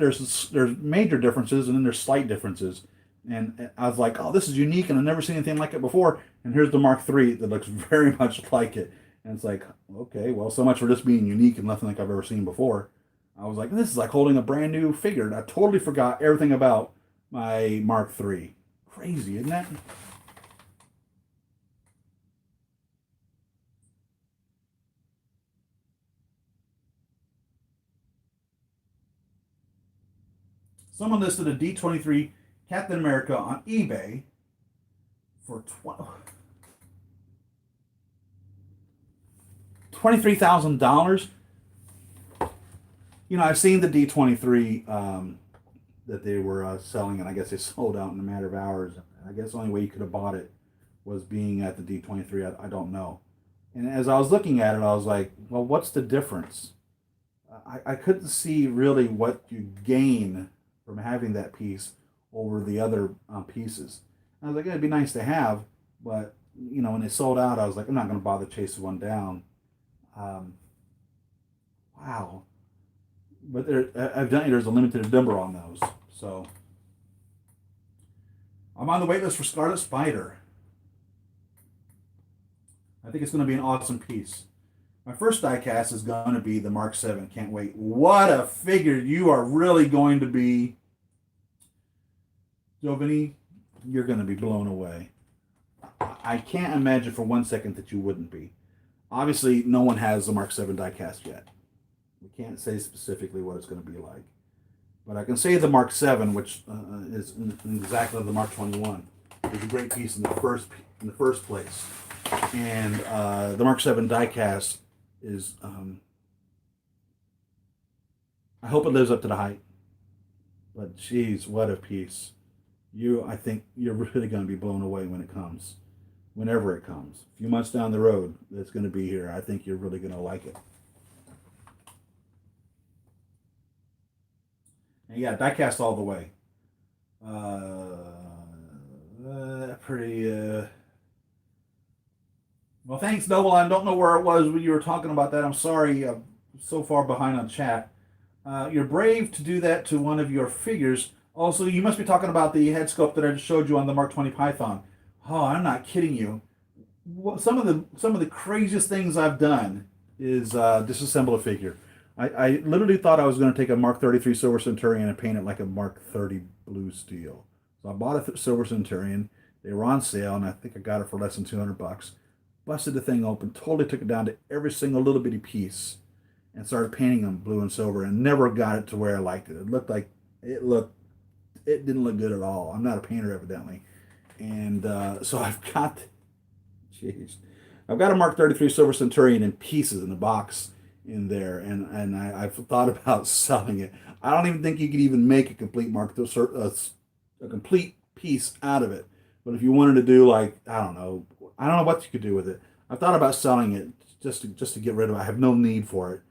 A: major differences and then there's slight differences. And I was like, oh, this is unique and I've never seen anything like it before. And here's the Mark III that looks very much like it. And it's like, okay, well, so much for this being unique and nothing like I've ever seen before. I was like, this is like holding a brand new figure. And I totally forgot everything about my Mark III. Crazy, isn't that? Someone listed a D23 Captain America on eBay for $23,000. You know, I've seen the D23 that they were selling, and I guess they sold out in a matter of hours. I guess the only way you could have bought it was being at the D23. I don't know. And as I was looking at it, I was like, well, what's the difference? I couldn't see really what you gain from having that piece over the other pieces. I was like, it'd be nice to have, but you know, when it sold out, I was like, I'm not going to bother chasing one down. Wow. But evidently there's a limited number on those. So I'm on the wait list for Scarlet Spider. I think it's going to be an awesome piece. My first die cast is going to be the Mark VII. Can't wait. What a figure. You are really going to be, Giovanni, you're going to be blown away. I can't imagine for 1 second that you wouldn't be. Obviously, no one has the Mark VII die cast yet. We can't say specifically what it's going to be like. But I can say the Mark VII, which is exactly the Mark 21, is a great piece in the first place. And the Mark VII diecast is, I hope it lives up to the hype. But geez, what a piece. I think you're really going to be blown away when it comes. Whenever it comes. A few months down the road, it's going to be here. I think you're really going to like it. And yeah, diecast all the way. Well, thanks, Noble. I don't know where it was when you were talking about that. I'm sorry. I'm so far behind on chat. You're brave to do that to one of your figures. Also, you must be talking about the head sculpt that I just showed you on the Mark 20 Python. Oh, I'm not kidding you. Some of the craziest things I've done is disassemble a figure. I literally thought I was going to take a Mark 33 Silver Centurion and paint it like a Mark 30 Blue Steel. So I bought a Silver Centurion. They were on sale, and I think I got it for less than $200. Busted the thing open, totally took it down to every single little bitty piece, and started painting them blue and silver, and never got it to where I liked it. It didn't look good at all. I'm not a painter, evidently. And so I've got a Mark 33 Silver Centurion in pieces in a box in there, and I've thought about selling it. I don't even think you could even make a complete Mark a complete piece out of it. But if you wanted to do like, I don't know what you could do with it. I've thought about selling it just to get rid of it. I have no need for it,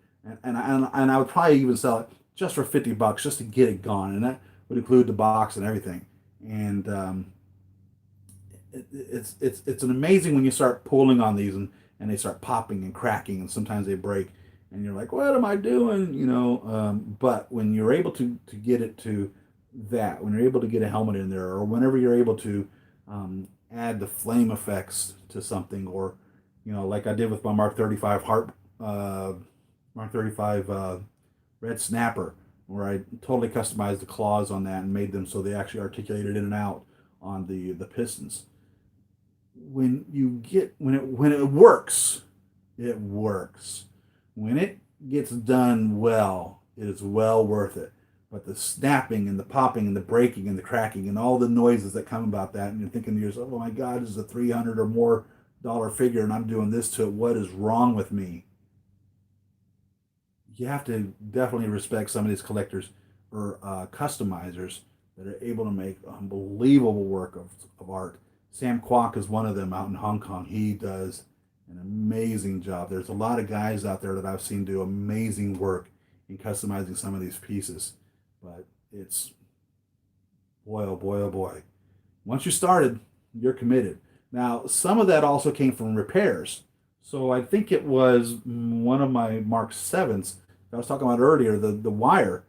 A: and I would probably even sell it just for $50 just to get it gone, and that would include the box and everything. And it's an amazing when you start pulling on these and they start popping and cracking, and sometimes they break, and you're like, what am I doing? You know, but when you're able to get it to that, when you're able to get a helmet in there, or whenever you're able to add the flame effects to something, or you know, like I did with my Mark 35 Mark 35 Red Snapper, where I totally customized the claws on that and made them so they actually articulated in and out on the pistons. When it works, it works. When it gets done well, it is well worth it. But the snapping and the popping and the breaking and the cracking and all the noises that come about that, and you're thinking to yourself, oh my God, this is a $300 or more figure and I'm doing this to it. What is wrong with me? You have to definitely respect some of these collectors or customizers that are able to make unbelievable work of art. Sam Kwok is one of them out in Hong Kong. He does an amazing job. There's a lot of guys out there that I've seen do amazing work in customizing some of these pieces. But it's, boy, oh boy, oh boy. Once you started, you're committed. Now, some of that also came from repairs. So I think it was one of my Mark I-VIIs I was talking about earlier, the wire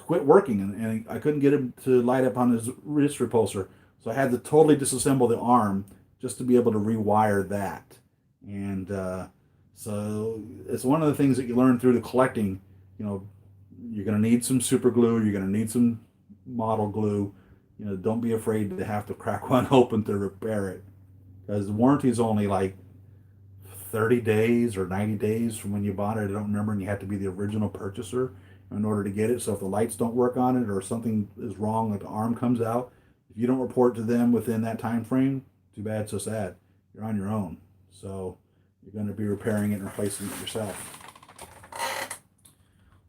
A: quit working, and I couldn't get him to light up on his wrist repulsor. So I had to totally disassemble the arm just to be able to rewire that. And so it's one of the things that you learn through the collecting. You know, you're going to need some super glue. You're going to need some model glue. You know, don't be afraid to have to crack one open to repair it, because the warranty is only like 30 days or 90 days from when you bought it. I don't remember, and you have to be the original purchaser in order to get it. So if the lights don't work on it or something is wrong, like the arm comes out, if you don't report to them within that time frame, too bad, so sad. You're on your own. So you're going to be repairing it and replacing it yourself.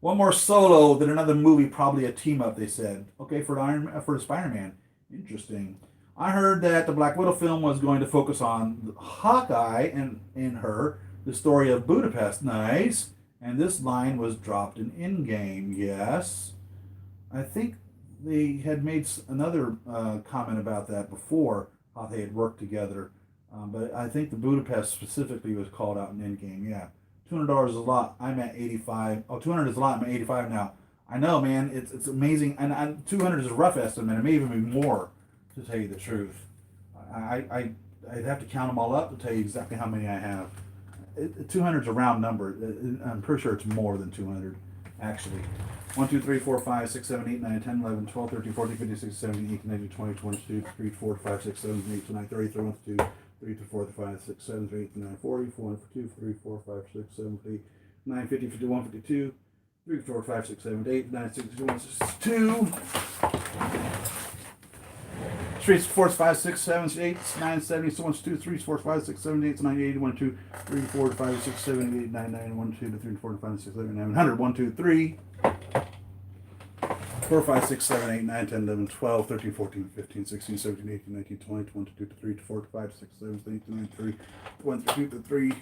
A: One more solo, then another movie, probably a team up, they said. Okay, for the Spider-Man. Interesting. I heard that the Black Widow film was going to focus on Hawkeye and in her, the story of Budapest. Nice. And this line was dropped in Endgame. Yes. I think they had made another comment about that before, how they had worked together. But I think the Budapest specifically was called out in Endgame. Yeah. $200 is a lot. I'm at 85. Oh, 200 is a lot. I'm at 85 now. I know, man. It's amazing. And 200 is a rough estimate. It may even be more, to tell you the truth. I'd have to count them all up to tell you exactly how many I have. 200 is a round number. I'm pretty sure it's more than 200, actually. 1, 2, 3, 4, 5, 6, 7, 8, 9, 10, 11, 12, 13, 14, 15, 16, 17, 18, 19, 20, 22, 23, 24, 25, 26, 27, 28, 29, 30, 31, 32, 33, 34, 35, 36, 37, 38, 39, 40, 41, 42, 43, 44, 45, 46, 47, 48, 49, 50, 51, 52, 3, 4, 5, 6, 7, 8, 9, 6, 1, 62. 3, 4, 5, 6, 7, 8, 9, 7, 1, 2, 3, 4, 5, 6, 7, 8, 9, 80, 1, 2, 3, 4, 5, 6, 7, 8, 9, 9, 1, 2, 3, 4, 5, 6, 7, 8, 9, 100, 1, 2, 3, 4, 5, 6, 7, 8, 9, 10, 11, 12, 13, 14, 15, 16, 17, 18, 19, 20, 22, 23, 24, 5, 6, 7, 8, 9, 3, 1, 2, 3,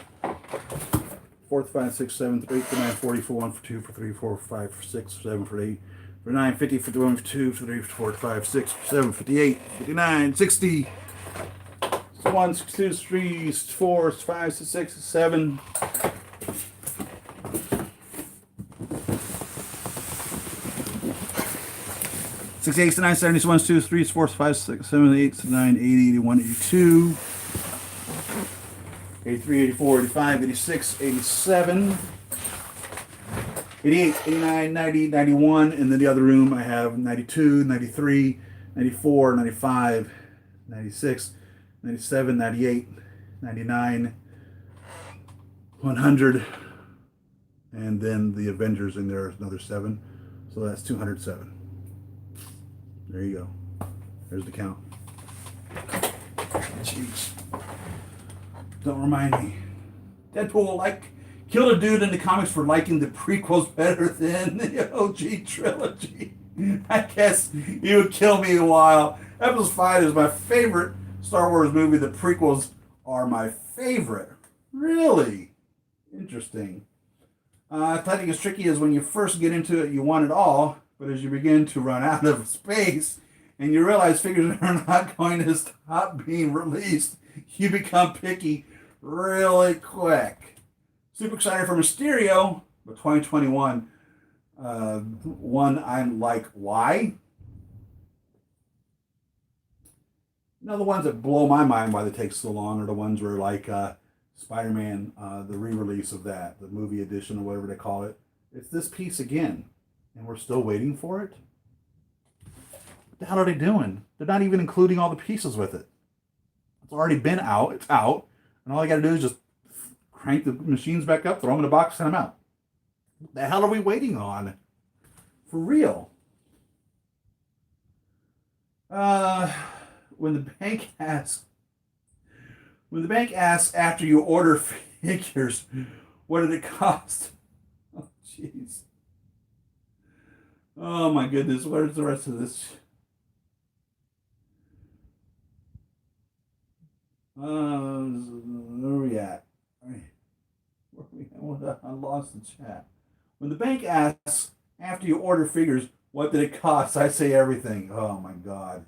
A: 4, 5, 6, 7, 8, 9, 40, 1, 2, 3, 4, 5, 6, 7, 8, 9, 50, 51, 52, 53, 54, 5, 6, 7, 58, 59, 60, 1, 2, 3, 4, 5, 6, 7. 68, 69, 70, 1, 2, 3, 4, 5, 6, 7, 8, 9, 80, 81, 82, 83, 84, 85, 86, 87, 88, 89, 90, 91, and then the other room I have 92, 93, 94, 95, 96, 97, 98, 99, 100, and then the Avengers in there is another 7, so that's 207. There you go. There's the count. Jeez. Don't remind me. Deadpool killed a dude in the comics for liking the prequels better than the OG trilogy. I guess you would kill me a while. Episode 5 is my favorite Star Wars movie. The prequels are my favorite. Really interesting. Collecting is tricky as when you first get into it, you want it all, but as you begin to run out of space and you realize figures are not going to stop being released, you become picky really quick. Super excited for Mysterio, but 2021, one I'm like, why? The ones that blow my mind why they take so long are the ones where like Spider-Man, the re-release of that, the movie edition or whatever they call it. It's this piece again, and we're still waiting for it. What the hell are they doing? They're not even including all the pieces with it. It's already been out. It's out, and all I got to do is just crank the machines back up, throw them in a box, send them out. What the hell are we waiting on? For real. When the bank asks after you order figures, what did it cost? Oh, jeez. Oh, my goodness. Where's the rest of this? Where are we at? I lost the chat. When the bank asks after you order figures, what did it cost? I say everything. Oh, my God.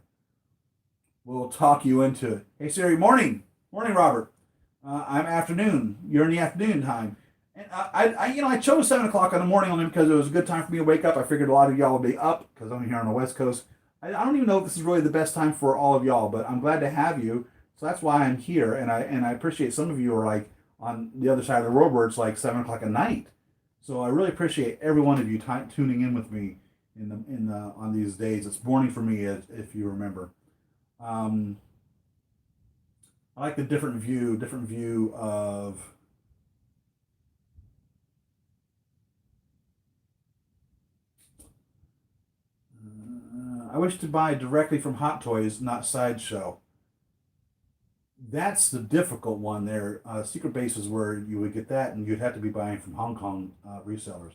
A: We'll talk you into it. Hey, Siri, morning. Morning, Robert. I'm afternoon. You're in the afternoon time. And I chose 7 o'clock in the morning only because it was a good time for me to wake up. I figured a lot of y'all would be up because I'm here on the West Coast. I don't even know if this is really the best time for all of y'all, but I'm glad to have you. So that's why I'm here. And I appreciate some of you are like on the other side of the world where it's like 7 o'clock at night. So I really appreciate every one of you tuning in with me on these days. It's morning for me, if you remember. I like the different view of I wish to buy directly from Hot Toys, not Sideshow. That's the difficult one there. Secret Base is where you would get that, and you'd have to be buying from Hong Kong resellers.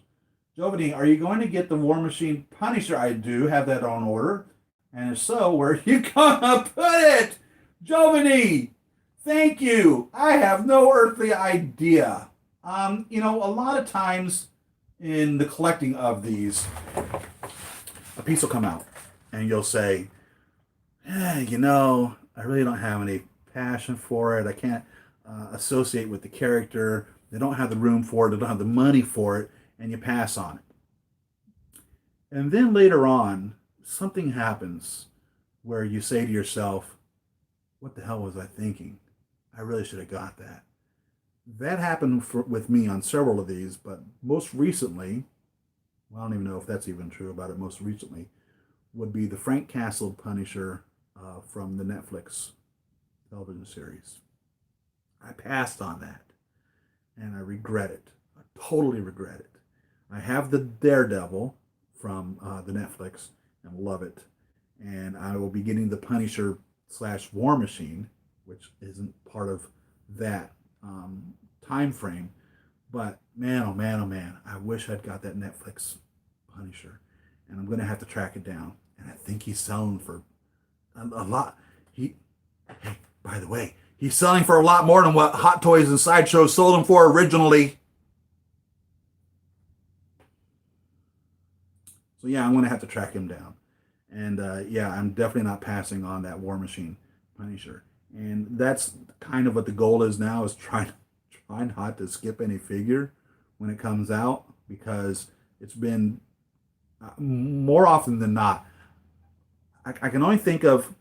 A: Jovany, are you going to get the War Machine Punisher? I do have that on order. And if so, where are you gonna put it? Jovany, thank you. I have no earthly idea. A lot of times in the collecting of these, a piece will come out and you'll say, I really don't have any passion for it. I can't associate with the character. They don't have the room for it. They don't have the money for it. And you pass on it. And then later on, something happens where you say to yourself, what the hell was I thinking? I really should have got that. That happened with me on several of these, but most recently, well, I don't even know if that's even true about it, most recently, would be the Frank Castle Punisher from the Netflix television series. I passed on that, and I regret it. I totally regret it. I have the Daredevil from the Netflix, and love it. And I will be getting the Punisher / War Machine, which isn't part of that time frame. But man, oh man, oh man, I wish I'd got that Netflix Punisher. And I'm going to have to track it down. And I think he's selling for a lot. Hey, by the way, he's selling for a lot more than what Hot Toys and Sideshow sold him for originally. So yeah, I'm going to have to track him down. And I'm definitely not passing on that War Machine Punisher. And that's kind of what the goal is now, is try not to skip any figure when it comes out, because it's been more often than not. I can only think of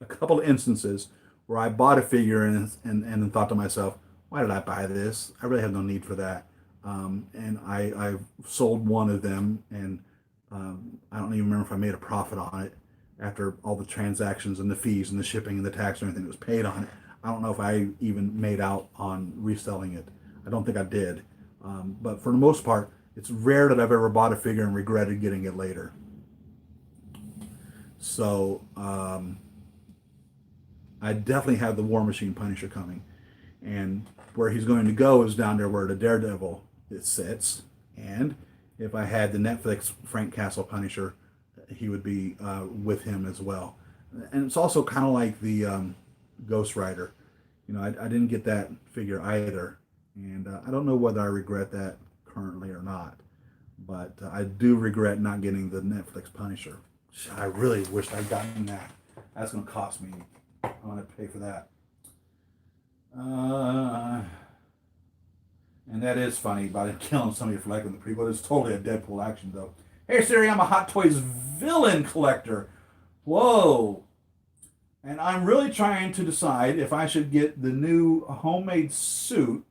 A: a couple of instances where I bought a figure and thought to myself, why did I buy this? I really have no need for that. And I sold one of them, and I don't even remember if I made a profit on it after all the transactions and the fees and the shipping and the tax and everything that was paid on it. I don't know if I even made out on reselling it. I don't think I did. But for the most part, it's rare that I've ever bought a figure and regretted getting it later. So I definitely have the War Machine Punisher coming. And where he's going to go is down there where the Daredevil sits. And if I had the Netflix Frank Castle Punisher, he would be with him as well. And it's also kind of like the Ghost Rider. You know, I didn't get that figure either, and I don't know whether I regret that currently or not. But I do regret not getting the Netflix Punisher. I really wish I'd gotten that. That's going to cost me. I'm going to pay for that. And that is funny about him killing somebody for liking the prequel. It's totally a Deadpool action, though. Hey, Siri, I'm a Hot Toys villain collector. Whoa. And I'm really trying to decide if I should get the new homemade suit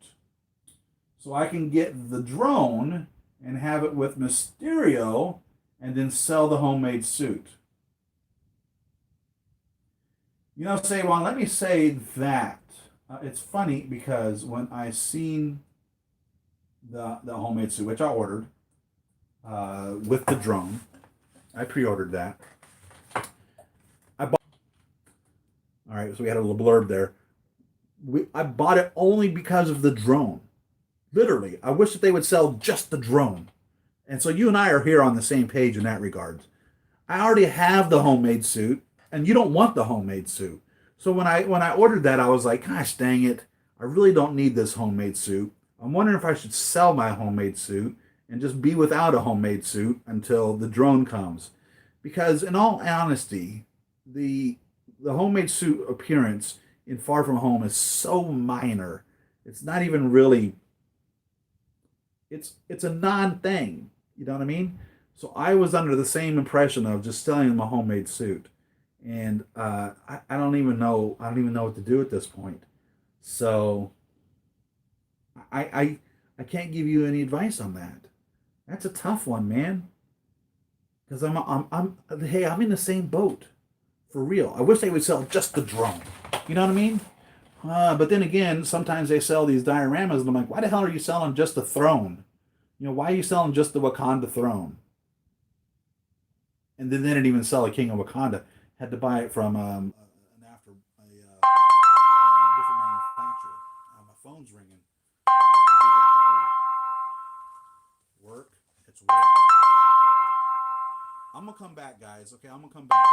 A: so I can get the drone and have it with Mysterio and then sell the homemade suit. You know, say, well, let me say that. It's funny because when I seen the homemade suit, which I ordered with the drone, I pre-ordered that. All right, so we had a little blurb there. I bought it only because of the drone. Literally, I wish that they would sell just the drone. And so you and I are here on the same page in that regard. I already have the homemade suit, and you don't want the homemade suit. So when I ordered that, I was like, gosh dang it, I really don't need this homemade suit. I'm wondering if I should sell my homemade suit and just be without a homemade suit until the drone comes. Because in all honesty, the homemade suit appearance in Far From Home is so minor. It's not even really, it's a non-thing. You know what I mean? So I was under the same impression of just selling them a homemade suit. And I don't even know what to do at this point. So I can't give you any advice on that. That's a tough one, man. Because I'm hey, I'm in the same boat. For real. I wish they would sell just the drone. You know what I mean? But then again, sometimes they sell these dioramas, and I'm like, why the hell are you selling just the throne? You know, why are you selling just the Wakanda throne? And then they didn't even sell a King of Wakanda. Had to buy it from a different manufacturer. My phone's ringing. Work. It's work. I'm gonna come back, guys. Okay, I'm gonna come back.